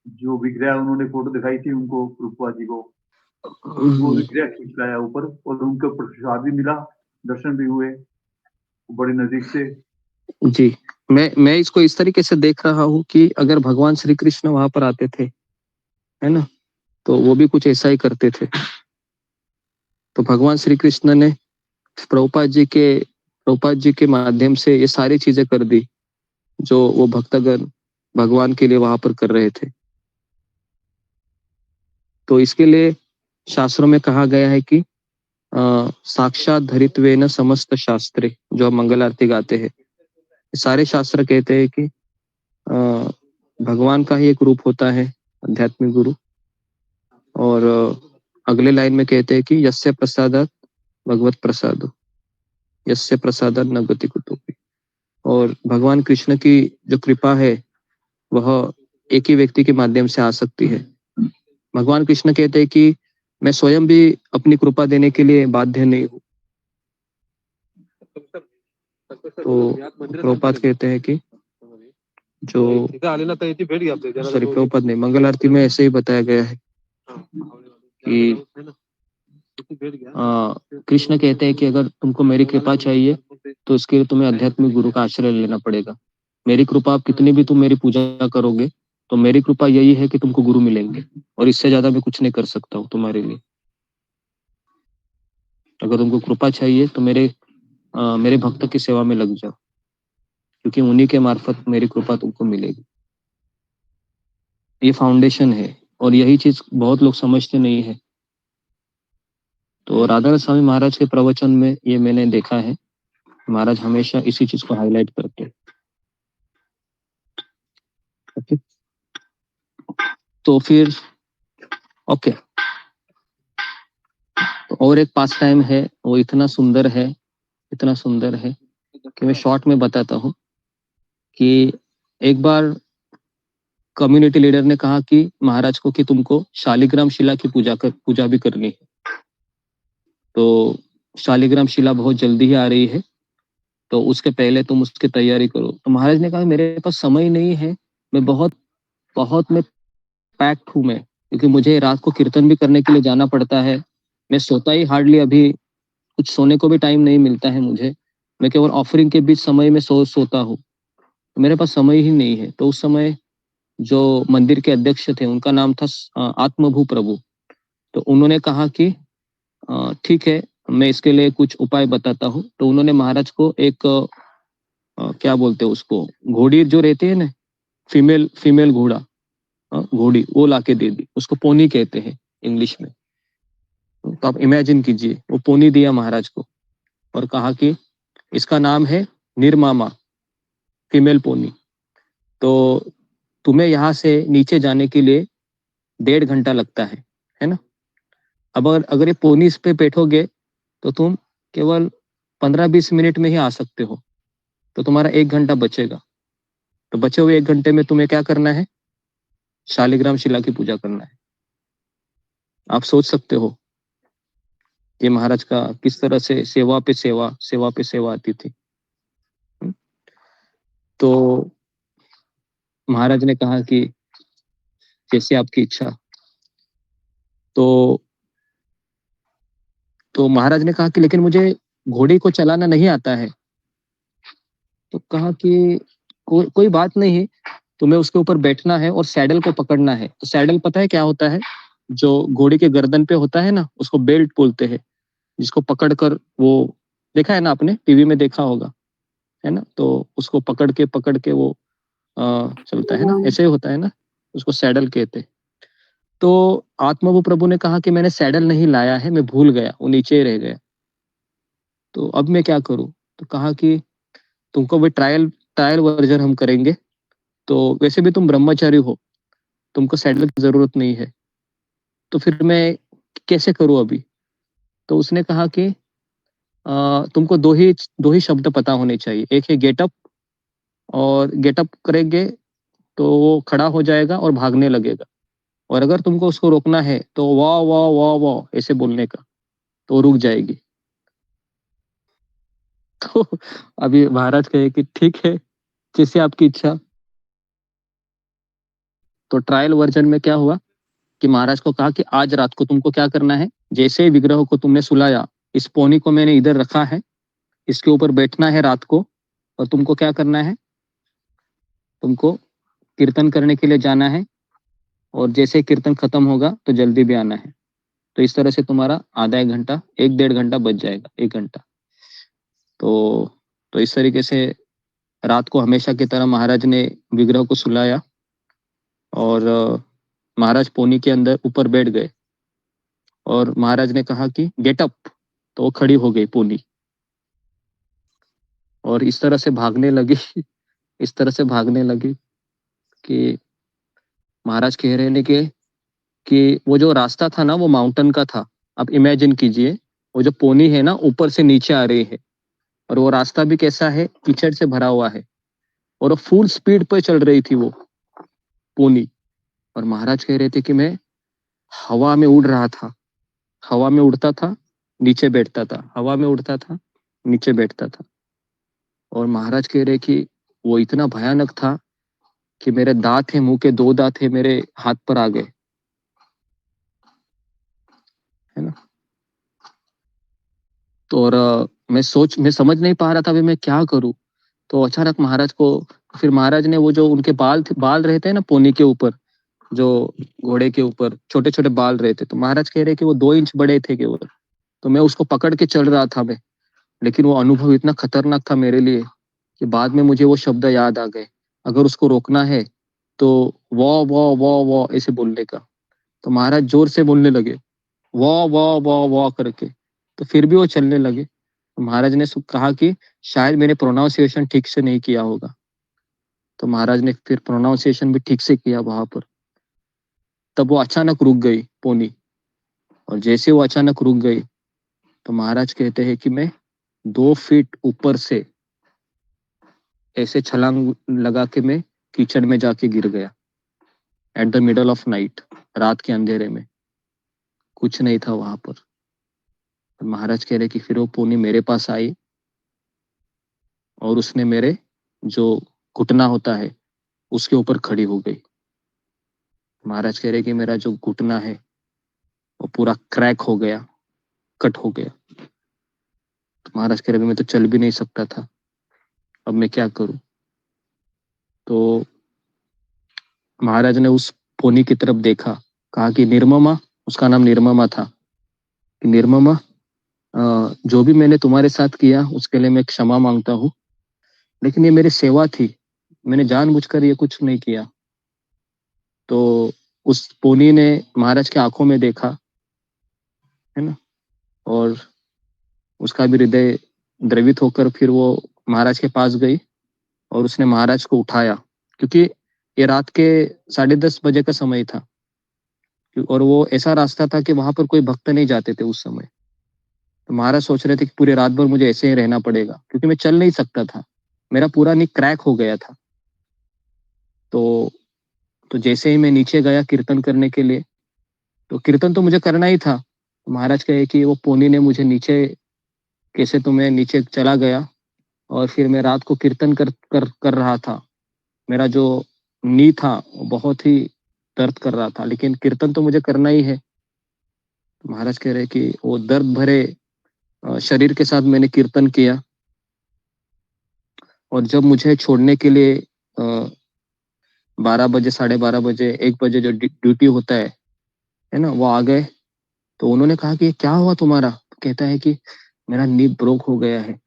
जो विग्रह उन्होंने फोटो दिखाई थी उनको, रूपा जी को, वो विग्रह खींच लाया ऊपर, और उनको प्रसाद भी मिला, दर्शन भी हुए बड़े नजदीक से। जी, मैं इसको इस तरीके से देख रहा हूँ कि अगर भगवान श्री कृष्ण वहां पर आते थे, है ना, तो वो भी कुछ ऐसा ही करते थे। तो भगवान श्री कृष्ण ने प्रभुपाद जी के माध्यम से ये सारी चीजें कर दी जो वो भक्तगण भगवान के लिए वहां पर कर रहे थे। तो इसके लिए शास्त्रों में कहा गया है कि साक्षात धरित्वेन समस्त शास्त्रे, जो हम मंगल आरती गाते हैं, सारे शास्त्र कहते हैं कि भगवान का ही एक रूप होता है आध्यात्मिक गुरु। और अगले लाइन में कहते हैं कि यस्य प्रसादात भगवत प्रसादो, यस्य प्रसादात न गति कुतोपि। और भगवान कृष्ण की जो कृपा है वह एक ही व्यक्ति के माध्यम से आ सकती है। भगवान कृष्ण कहते हैं कि मैं स्वयं भी अपनी कृपा देने के लिए बाध्य नहीं हूँ। तो प्रभुपाद कहते हैं कि जो सॉरी प्रभुपाद नहीं, मंगल आरती में ऐसे ही बताया गया है कि कृष्ण कहते हैं कि अगर तुमको मेरी कृपा चाहिए तो इसके लिए तुम्हें आध्यात्मिक गुरु का आश्रय लेना पड़ेगा। मेरी कृपा, आप कितनी भी तुम मेरी पूजा करोगे तो मेरी कृपा यही है कि तुमको गुरु मिलेंगे, और इससे ज्यादा मैं कुछ नहीं कर सकता हूँ तुम्हारे लिए। अगर तुमको कृपा चाहिए तो मेरे भक्त की सेवा में लग जाओ, क्योंकि उन्हीं के मार्फत मेरी कृपा तुमको मिलेगी। ये फाउंडेशन है, और यही चीज बहुत लोग समझते नहीं है। तो राधा स्वामी महाराज के प्रवचन में ये मैंने देखा है, महाराज हमेशा इसी चीज को हाईलाइट करते हैं। ओके, तो फिर ओके, तो और एक पास टाइम है, वो इतना सुंदर है कि मैं शॉर्ट में बताता हूँ कि एक बार कम्युनिटी लीडर ने कहा कि महाराज को कि तुमको शालिग्राम शिला की पूजा भी करनी है। तो शालिग्राम शिला बहुत जल्दी ही आ रही है, तो उसके पहले तुम उसकी तैयारी करो। तो महाराज ने कहा मेरे पास समय नहीं है, मैं बहुत मैं पैक्ड हूँ मैं, क्योंकि मुझे रात को कीर्तन भी करने के लिए जाना पड़ता है। मैं सोता ही हार्डली, अभी कुछ सोने को भी टाइम नहीं मिलता है मुझे। मैं केवल ऑफरिंग के बीच समय में सोता हूँ, तो मेरे पास समय ही नहीं है। तो उस समय जो मंदिर के अध्यक्ष थे, उनका नाम था आत्मभू प्रभु। तो उन्होंने कहा कि ठीक है, मैं इसके लिए कुछ उपाय बताता हूँ। तो उन्होंने महाराज को एक क्या बोलते हैं उसको, घोड़ी जो रहती है ना, फीमेल घोड़ा, घोड़ी, वो लाके दे दी। उसको पोनी कहते हैं इंग्लिश में। तो आप इमेजिन कीजिए, वो पोनी दिया महाराज को और कहा कि इसका नाम है निर्मामा, फीमेल पोनी। तो तुम्हें यहाँ से नीचे जाने के लिए 1.5 घंटा लगता है ना। अब अगर ये पोनी इस पे बैठोगे तो तुम केवल 15-20 मिनट में ही आ सकते हो, तो तुम्हारा 1 घंटा बचेगा। तो बचे हुए 1 घंटे में तुम्हें क्या करना है, शालिग्राम शिला की पूजा करना है। आप सोच सकते हो ये महाराज का किस तरह से सेवा पे सेवा आती थी। तो महाराज ने कहा कि जैसे आपकी इच्छा। तो महाराज ने कहा कि लेकिन मुझे घोड़ी को चलाना नहीं आता है। तो कहा कि कोई बात नहीं है, तुम्हें उसके ऊपर बैठना है और सैडल को पकड़ना है। तो सैडल पता है क्या होता है, जो घोड़ी के गर्दन पे होता है ना, उसको बेल्ट बोलते हैं, जिसको पकड़कर, वो देखा है ना आपने, टीवी में देखा होगा, है ना। तो उसको पकड़ के वो चलता है ना, ऐसे ही होता है ना, उसको सैडल कहते। तो आत्मभू प्रभु ने कहा कि मैंने सैडल नहीं लाया है, मैं भूल गया, वो नीचे ही रह गया। तो अब मैं क्या करूं। तो कहा कि तुमको वो ट्रायल वर्जन हम करेंगे, तो वैसे भी तुम ब्रह्मचारी हो, तुमको सैंडल की जरूरत नहीं है, तो फिर मैं कैसे करूं अभी? तो उसने कहा कि तुमको दो ही शब्द पता होने चाहिए, एक है गेटअप, और गेटअप करेंगे तो वो खड़ा हो जाएगा और भागने लगेगा, और अगर तुमको उसको रोकना है तो वाह वाह वाह वाह ऐसे बोलने का, तो वो रुक जाएगी। तो अभी महाराज कहे कि ठीक है, जैसे आपकी इच्छा। तो ट्रायल वर्जन में क्या हुआ कि महाराज को कहा कि आज रात को तुमको क्या करना है, जैसे ही विग्रह को तुमने सुलाया, इस पोनी को मैंने इधर रखा है, इसके ऊपर बैठना है रात को, और तुमको क्या करना है, तुमको कीर्तन करने के लिए जाना है, और जैसे कीर्तन खत्म होगा तो जल्दी भी आना है। तो इस तरह से तुम्हारा आधा एक घंटा, 1-1.5 घंटा बच जाएगा, 1 घंटा। तो इस तरीके से रात को हमेशा की तरह महाराज ने विग्रह को सुलाया, और महाराज पोनी के अंदर ऊपर बैठ गए, और महाराज ने कहा कि गेट अप, तो वो खड़ी हो गई पोनी, और इस तरह से भागने लगी इस तरह से भागने लगी कि महाराज कह रहे हैं कि वो जो रास्ता था ना वो माउंटेन का था। आप इमेजिन कीजिए, वो जो पोनी है ना ऊपर से नीचे आ रही है, और वो रास्ता भी कैसा है, कीचड़ से भरा हुआ है, और वो फुल स्पीड पर चल रही थी वो पोनी। और महाराज कह रहे थे कि मैं हवा में उड़ रहा था, हवा में उड़ता था, नीचे बैठता था, हवा में उड़ता था, नीचे बैठता था। और महाराज कह रहे कि वो इतना भयानक था कि मेरे दांत है, मुंह के 2 दांत है, मेरे हाथ पर आ गए, है ना। तो और मैं समझ नहीं पा रहा था अभी मैं क्या करूं। तो अचानक महाराज को, फिर महाराज ने वो जो उनके बाल रहते हैं ना पोनी के ऊपर, जो घोड़े के ऊपर छोटे छोटे बाल रहते, तो महाराज कह रहे कि वो 2 इंच बड़े थे केवल। तो मैं उसको पकड़ के चल रहा था मैं, लेकिन वो अनुभव इतना खतरनाक था मेरे लिए कि बाद में मुझे वो शब्द याद आ गए, अगर उसको रोकना है तो वाह वाह वाह वाह ऐसे बोलने का। तो महाराज जोर से बोलने लगे वाह वाह वाह वाह करके, तो फिर भी वो चलने लगे। तो महाराज ने कहा कि शायद मैंने प्रोनाउंसिएशन ठीक से नहीं किया होगा। तो महाराज ने फिर प्रोनाउंसिएशन भी ठीक से किया वहां पर। तब वो अचानक रुक गई पोनी, और जैसे वो अचानक रुक गई तो महाराज कहते हैं कि मैं 2 फीट ऊपर से ऐसे छलांग लगा के मैं कीचड़ में जाके गिर गया, at the middle of night, रात के अंधेरे में, कुछ नहीं था वहां पर। महाराज कह रहे कि फिर वो पोनी मेरे पास आई, और उसने मेरे जो घुटना होता है उसके ऊपर खड़ी हो गई। महाराज कह रहे कि मेरा जो घुटना है वो पूरा क्रैक हो गया, कट हो गया। तो महाराज कह रहे मैं तो चल भी नहीं सकता था, अब मैं क्या करूं। तो महाराज ने उस पोनी की तरफ देखा, कहा कि निर्ममा, उसका नाम निर्ममा था, कि निर्ममा जो भी मैंने तुम्हारे साथ किया उसके लिए मैं क्षमा मांगता हूँ, लेकिन ये मेरी सेवा थी, मैंने जानबूझकर ये कुछ नहीं किया। तो उस पोनी ने महाराज के आंखों में देखा, है ना, और उसका भी हृदय द्रवित होकर फिर वो महाराज के पास गई, और उसने महाराज को उठाया, क्योंकि ये रात के 10:30 बजे का समय था, और वो ऐसा रास्ता था कि वहां पर कोई भक्त नहीं जाते थे उस समय। तो महाराज सोच रहे थे कि पूरे रात भर मुझे ऐसे ही रहना पड़ेगा, क्योंकि मैं चल नहीं सकता था, मेरा पूरा नी क्रैक हो गया था। तो जैसे ही मैं नीचे गया कीर्तन करने के लिए, तो कीर्तन तो मुझे करना ही था। तो महाराज कहे कि वो पोनी ने मुझे नीचे, कैसे तो मैं नीचे चला गया, और फिर मैं रात को कीर्तन कर रहा था, मेरा जो नी था वो बहुत ही दर्द कर रहा था, लेकिन कीर्तन तो मुझे करना ही है। तो महाराज कह रहे कि वो दर्द भरे शरीर के साथ मैंने कीर्तन किया, और जब मुझे छोड़ने के लिए 12 बजे, 12:30 बजे, 1 बजे जो ड्यूटी होता है ना, वो आ गए। तो उन्होंने कहा कि क्या हुआ तुम्हारा? तो कहता है कि मेरा नी ब्रोक हो गया है।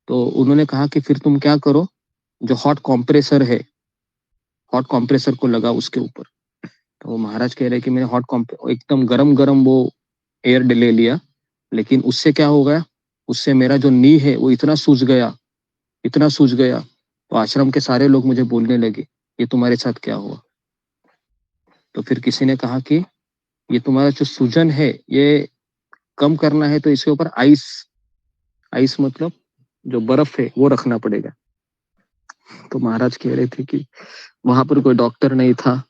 तो उन्होंने कहा कि फिर तुम क्या करो, जो हॉट कॉम्प्रेसर है, हॉट कॉम्प्रेसर को लगा उसके ऊपर। तो महाराज कह रहे कि मैंने एकदम गरम वो एयर ले लिया, लेकिन उससे क्या हो गया, उससे मेरा जो नी है वो इतना सूज गया, तो आश्रम के सारे लोग मुझे बोलने लगे ये तुम्हारे साथ क्या हुआ? तो फिर किसी ने कहा कि ये तुम्हारा जो सूजन है ये कम करना है तो इसके ऊपर आइस, आइस मतलब जो बर्फ है वो रखना पड़ेगा। तो महाराज कह रहे थे कि वहां पर कोई डॉक्टर नहीं था,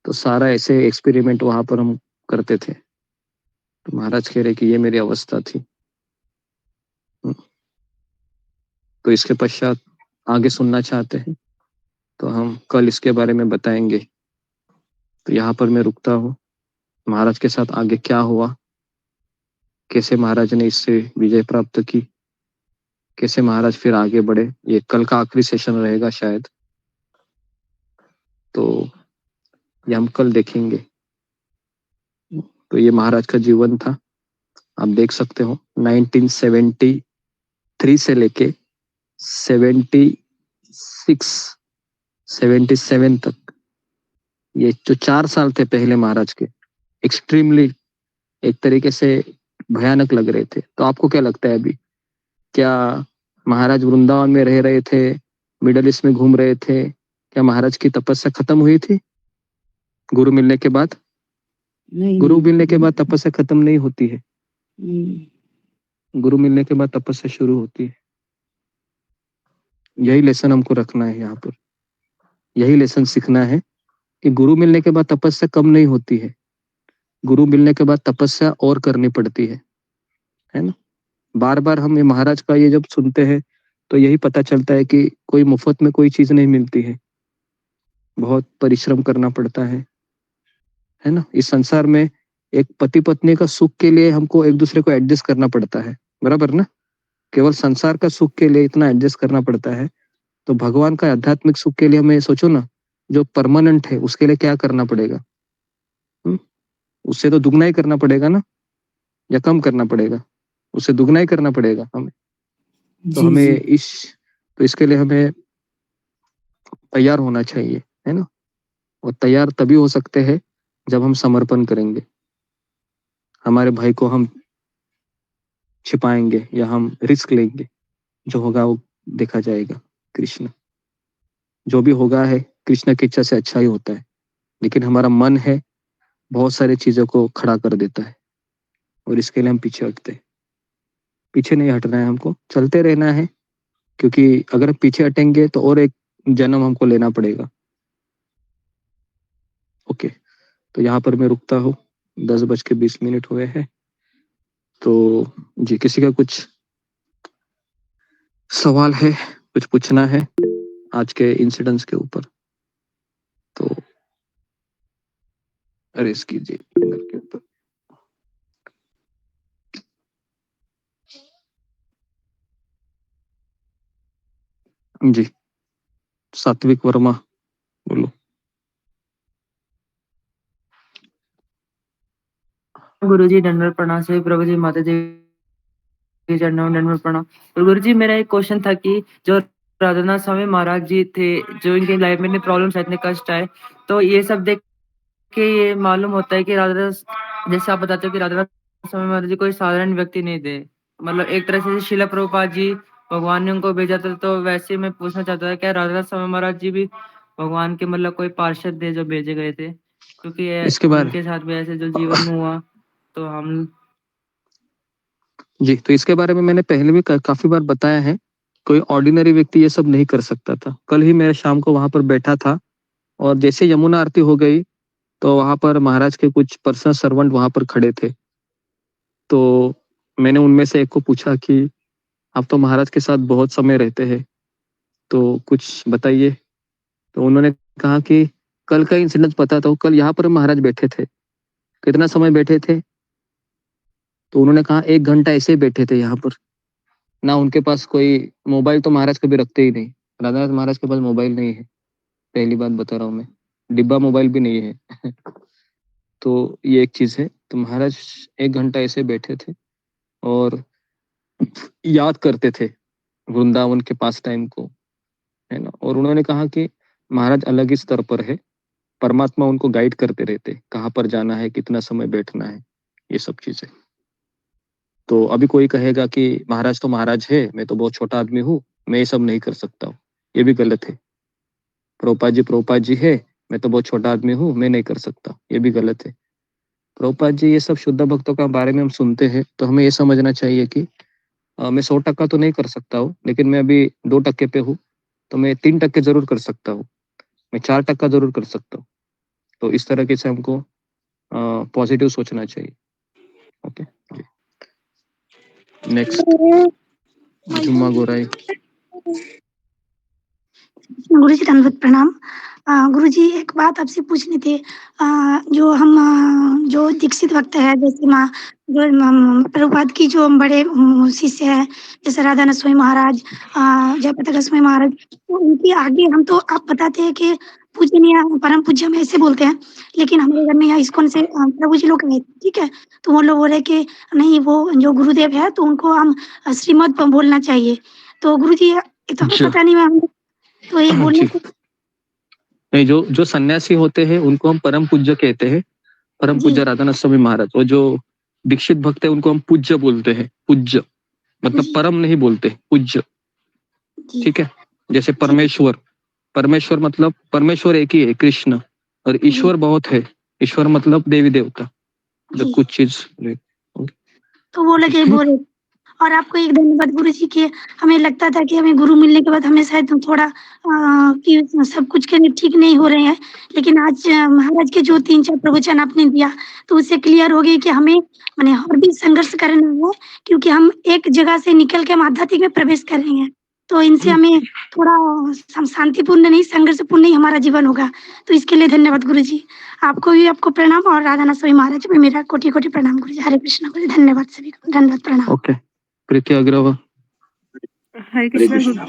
तो सारा ऐसे एक्सपेरिमेंट वहां पर हम करते थे। तो महाराज कह रहे कि ये मेरी अवस्था थी। तो इसके पश्चात आगे सुनना चाहते हैं तो हम कल इसके बारे में बताएंगे। तो यहाँ पर मैं रुकता हूँ। महाराज के साथ आगे क्या हुआ, कैसे महाराज ने इससे विजय प्राप्त की, कैसे महाराज फिर आगे बढ़े, ये कल का आखिरी सेशन रहेगा शायद, तो ये हम कल देखेंगे। तो ये महाराज का जीवन था, आप देख सकते हो 1973 से लेके 77 तक, ये जो 4 साल थे पहले महाराज के, एक्सट्रीमली एक तरीके से भयानक लग रहे थे। तो आपको क्या लगता है अभी, क्या महाराज वृंदावन में रह रहे थे, मिडल ईस्ट में घूम रहे थे, क्या महाराज की तपस्या खत्म हुई थी गुरु मिलने के बाद? नहीं, गुरु मिलने के बाद तपस्या खत्म नहीं होती है, गुरु मिलने के बाद तपस्या शुरू होती है। यही लेसन हमको रखना है यहाँ पर, यही लेसन सीखना है कि गुरु मिलने के बाद तपस्या कम नहीं होती है, गुरु मिलने के बाद तपस्या और करनी पड़ती है ना। बार बार हम ये महाराज का ये जब सुनते हैं तो यही पता चलता है कि कोई मुफ्त में कोई चीज नहीं मिलती है, बहुत परिश्रम करना पड़ता है ना। इस संसार में एक पति पत्नी का सुख के लिए हमको एक दूसरे को एडजस्ट करना पड़ता है, बराबर ना। केवल संसार का सुख के लिए इतना एडजस्ट करना पड़ता है, तो भगवान का आध्यात्मिक सुख के लिए हमें सोचो ना, जो परमानेंट है उसके लिए क्या करना पड़ेगा। उससे तो दुगना ही करना पड़ेगा ना, या कम करना पड़ेगा? उससे दुगना ही करना पड़ेगा हमें। तो हमें तो इसके लिए हमें तैयार होना चाहिए, है ना। और तैयार तभी हो सकते हैं जब हम समर्पण करेंगे, हमारे भाई को हम छिपाएंगे या हम रिस्क लेंगे, जो होगा वो देखा जाएगा। कृष्ण जो भी होगा है कृष्ण की इच्छा से अच्छा ही होता है, लेकिन हमारा मन है बहुत सारी चीजों को खड़ा कर देता है, और इसके लिए हम पीछे हटते हैं। पीछे नहीं हटना है, हमको चलते रहना है, क्योंकि अगर पीछे हटेंगे तो और एक जन्म हमको लेना पड़ेगा। ओके, तो यहाँ पर मैं रुकता हूँ, 10:20 हुए हैं। तो जी, किसी का कुछ सवाल है, कुछ पूछना है आज के इंसिडेंट्स के ऊपर तो रेस कीजिए के ऊपर। जी, सात्विक वर्मा बोलो। गुरुजी दंडवत प्रणाम, सभी प्रभु जी, माता जी के चरणों में दंडवत प्रणाम। तो गुरुजी मेरा एक क्वेश्चन था कि जो राधानाथ स्वामी महाराज जी थे, जो इनके लाइफ में इतने प्रॉब्लम्स इतने कष्ट आए, तो ये सब देख के ये मालूम होता है कि राधानाथ, जैसे आप बताते हो कि राधानाथ स्वामी महाराज जी कोई साधारण व्यक्ति नहीं थे, मतलब एक तरह से शिला प्रभुपाद जी भगवान ने उनको भेजा था। तो वैसे मैं पूछना चाहता था, क्या राधानाथ स्वामी महाराज जी भी भगवान के मतलब कोई पार्षद थे जो भेजे गए थे? क्योंकि इसके बारे उनके साथ भी ऐसे जो जीवन में हुआ तो हम जी, तो इसके बारे में मैंने पहले भी काफी बार बताया है, कोई ऑर्डिनरी व्यक्ति ये सब नहीं कर सकता था। कल ही मैं शाम को वहां पर बैठा था, और जैसे यमुना आरती हो गई तो वहां पर महाराज के कुछ पर्सनल सर्वेंट वहां पर खड़े थे। तो मैंने उनमें से एक को पूछा कि आप तो महाराज के साथ बहुत समय रहते हैं, तो कुछ बताइए। तो उन्होंने कहा कि कल का इंसिडेंट पता था, कल यहाँ पर महाराज बैठे थे। कितना समय बैठे थे? तो उन्होंने कहा 1 घंटा ऐसे ही बैठे थे यहाँ पर। ना उनके पास कोई मोबाइल, तो महाराज कभी रखते ही नहीं, राधानाथ महाराज के पास मोबाइल नहीं है, पहली बात बता रहा हूँ मैं, डिब्बा मोबाइल भी नहीं है तो ये एक चीज है। तो महाराज 1 घंटा ऐसे बैठे थे और याद करते थे वृंदावन के पास टाइम को, है ना। और उन्होंने कहा कि महाराज अलग ही स्तर पर है, परमात्मा उनको गाइड करते रहते, कहाँ पर जाना है, कितना समय बैठना है, ये सब चीजें। तो अभी कोई कहेगा कि महाराज तो महाराज है, मैं तो बहुत छोटा आदमी हूँ, मैं ये सब नहीं कर सकता हूँ, ये भी गलत है। प्रभुपाद जी है, मैं तो बहुत छोटा आदमी हूँ, मैं नहीं कर सकता, ये भी गलत है। प्रभुपाद जी ये सब शुद्ध भक्तों का बारे में हम सुनते हैं तो हमें ये समझना चाहिए कि मैं 100% तो नहीं कर सकता हूँ, लेकिन मैं अभी 2% पे हूँ, तो मैं 3% जरूर कर सकता हूँ, मैं 4% जरूर कर सकता हूँ। तो इस तरीके से हमको पॉजिटिव सोचना चाहिए। ओके जी। नेक्स्ट जुम्मा गोराई। गुरु जी दंडवत प्रणाम। गुरु जी एक बात आपसे पूछनी थी। जो हम जो दीक्षित भक्त है, जैसे माँ जो प्रभुपाद की जो बड़े शिष्य है, जैसे राधा स्वामी महाराज, जयप्रकाश स्वामी महाराज, तो उनके आगे हम तो आप बताते हैं कि पूजनीय परम पूज्य हम ऐसे बोलते हैं, लेकिन हमारे घर में यहाँ इस्कॉन से प्रभु जी लोग आए, ठीक है, तो वो लोग बोल रहे कि नहीं वो जो गुरुदेव है तो उनको हम श्रीमद बोलना चाहिए। तो गुरु जी ये तो हमें पता नहीं, मैं तो ये बोलने को नहीं, जो सन्यासी होते हैं उनको हम परम पूज्य कहते हैं, परम पूज्य राधानाथ स्वामी महाराज। और जो दीक्षित भक्त है उनको हम पूज्य बोलते हैं, पूज्य मतलब परम नहीं बोलते, पूज्य, ठीक है। जैसे परमेश्वर मतलब परमेश्वर एक ही है, कृष्ण, और ईश्वर बहुत है, ईश्वर मतलब देवी देवता, जो कुछ चीज तो वो लगे बोले। और आपको एक धन्यवाद गुरु जी के, हमें लगता था कि हमें गुरु मिलने के बाद हमें शायद थोड़ा कि सब कुछ के ठीक नहीं हो रहे हैं, लेकिन आज महाराज के जो 3-4 प्रवचन आपने दिया तो उससे क्लियर हो गई कि हमें माने और भी संघर्ष करना है, क्योंकि हम एक जगह से निकल के हम आध्यात्मिक में प्रवेश कर रहे हैं, तो इनसे हमें थोड़ा शांतिपूर्ण नहीं, संघर्षपूर्ण नहीं हमारा जीवन होगा। तो इसके लिए धन्यवाद गुरु जी, आपको भी आपको प्रणाम, और राधानाथ स्वामी महाराज भी मेरा कोटि कोटि प्रणाम गुरु जी। हरे कृष्ण गुरु जी, धन्यवाद सभी को, धन्यवाद प्रणाम। ओके, प्रीति अग्रवाल। हरे कृष्णा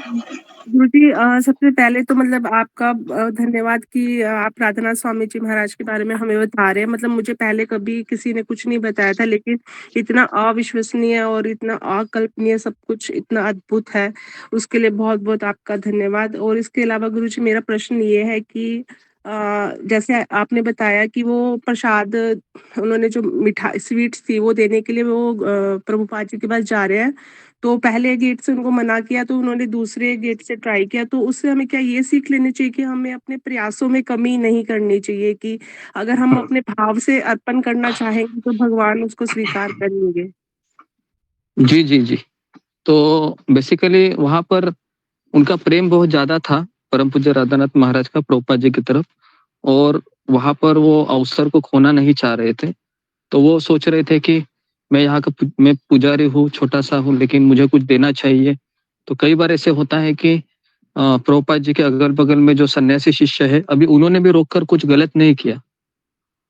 गुरु जी, सबसे पहले तो मतलब आपका धन्यवाद कि आप राधानाथ स्वामी जी महाराज के बारे में हमें बता रहे हैं। मतलब मुझे पहले कभी किसी ने कुछ नहीं बताया था, लेकिन इतना अविश्वसनीय और इतना अकल्पनीय सब कुछ इतना अद्भुत है, उसके लिए बहुत बहुत आपका धन्यवाद। और इसके अलावा गुरु जी मेरा प्रश्न ये है कि जैसे आपने बताया कि वो प्रसाद उन्होंने जो मिठाई स्वीट्स थी वो देने के लिए वो प्रभुपाद जी के पास जा रहे हैं, तो पहले गेट से उनको मना किया तो उन्होंने दूसरे गेट से ट्राई किया, तो उससे हमें क्या ये सीख लेनी चाहिए कि हमें अपने प्रयासों में कमी नहीं करनी चाहिए, कि अगर हम अपने भाव से अर्पण करना चाहेंगे तो भगवान उसको स्वीकार करेंगे। जी जी जी, तो बेसिकली वहां पर उनका प्रेम बहुत ज्यादा था परम पूज्य राधानाथ महाराज का प्रभुपाद जी की तरफ, और वहां पर वो अवसर को खोना नहीं चाह रहे थे। तो वो सोच रहे थे कि मैं यहाँ का मैं पुजारी हूँ, छोटा सा हूँ, लेकिन मुझे कुछ देना चाहिए। तो कई बार ऐसे होता है कि प्रभुपाद जी के अगल बगल में जो सन्यासी शिष्य है, अभी उन्होंने भी रोककर कुछ गलत नहीं किया,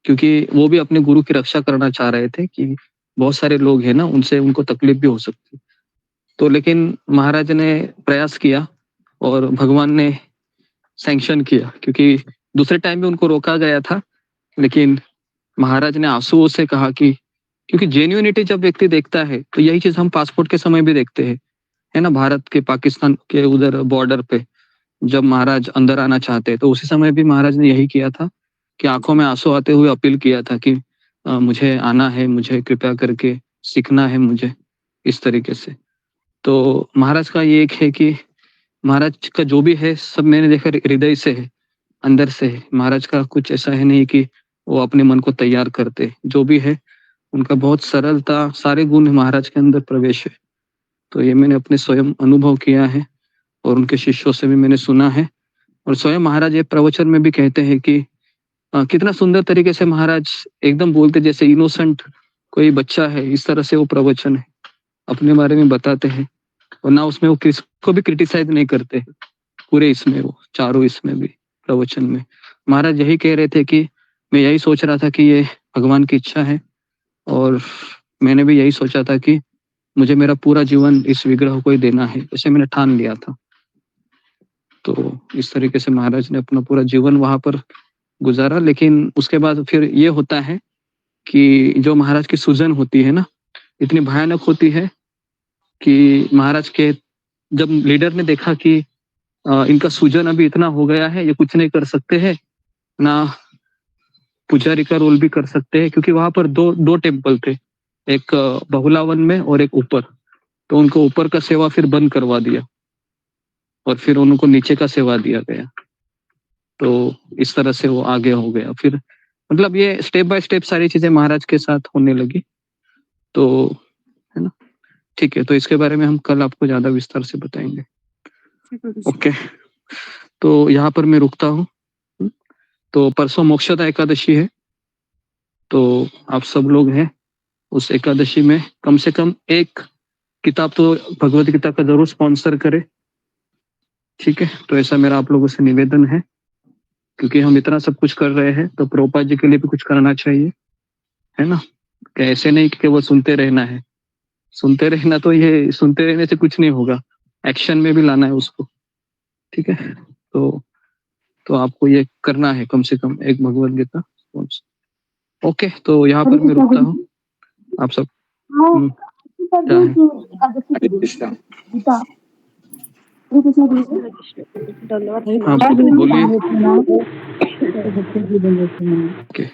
क्योंकि वो भी अपने गुरु की रक्षा करना चाह रहे थे कि बहुत सारे लोग हैं ना, उनसे उनको तकलीफ भी हो सकती। तो लेकिन महाराज ने प्रयास किया और भगवान ने सैंक्शन किया, क्योंकि दूसरे टाइम भी उनको रोका गया था, लेकिन महाराज ने आंसुओं से कहा कि क्योंकि जेन्युइनिटी जब व्यक्ति देखता है तो यही चीज हम पासपोर्ट के समय भी देखते हैं, है ना। भारत के पाकिस्तान के उधर बॉर्डर पे जब महाराज अंदर आना चाहते तो उसी समय भी महाराज ने यही किया था कि आंखों में आंसू आते हुए अपील किया था कि मुझे आना है, मुझे कृपया करके सीखना है मुझे, इस तरीके से। तो महाराज का ये एक है कि महाराज का जो भी है सब मैंने देखा हृदय से है, अंदर से है। महाराज का कुछ ऐसा है नहीं कि वो अपने मन को तैयार करते, जो भी है उनका बहुत सरलता, सारे गुण महाराज के अंदर प्रवेश है। तो ये मैंने अपने स्वयं अनुभव किया है और उनके शिष्यों से भी मैंने सुना है, और स्वयं महाराज ये प्रवचन में भी कहते हैं कि कितना सुंदर तरीके से महाराज एकदम बोलते जैसे इनोसेंट कोई बच्चा है, इस तरह से वो प्रवचन है अपने बारे में बताते हैं, और ना उसमें वो किसको भी क्रिटिसाइज नहीं करते पूरे इसमें, वो चारों इसमें भी प्रवचन में महाराज यही कह रहे थे कि मैं यही सोच रहा था कि ये भगवान की इच्छा है, और मैंने भी यही सोचा था कि मुझे मेरा पूरा जीवन इस विग्रह को ही देना है, जैसे मैंने ठान लिया था। तो इस तरीके से महाराज ने अपना पूरा जीवन वहां पर गुजारा। लेकिन उसके बाद फिर ये होता है कि जो महाराज की सूजन होती है ना, इतनी भयानक होती है कि महाराज के जब लीडर ने देखा कि इनका सूजन अभी इतना हो गया है, ये कुछ नहीं कर सकते हैं, ना पुजारी का रोल भी कर सकते हैं, क्योंकि वहां पर दो टेम्पल थे, एक बहुलावन में और एक ऊपर। तो उनको ऊपर का सेवा फिर बंद करवा दिया और फिर उनको नीचे का सेवा दिया गया। तो इस तरह से वो आगे हो गया। फिर मतलब ये स्टेप बाय स्टेप सारी चीजें महाराज के साथ होने लगी, तो है ना। ठीक है, तो इसके बारे में हम कल आपको ज्यादा विस्तार से बताएंगे। ओके, तो यहाँ पर मैं रुकता हूँ। तो परसों मोक्षदा एकादशी है, तो आप सब लोग हैं उस एकादशी में कम से कम एक किताब तो भगवत गीता का जरूर स्पॉन्सर करें, ठीक है। तो ऐसा मेरा आप लोगों से निवेदन है, क्योंकि हम इतना सब कुछ कर रहे हैं तो प्रभुपाद जी के लिए भी कुछ करना चाहिए, है ना। कि ऐसे नहीं कि वो सुनते रहना है, सुनते रहना तो ये सुनते रहने से कुछ नहीं होगा, एक्शन में भी लाना है उसको, ठीक है। तो आपको ये करना है कम से कम एक भगवत गीता स्पॉन्सर। ओके, तो यहाँ पर मैं रुकता हूँ। आप सब क्या है? आप बोलिए। ओके।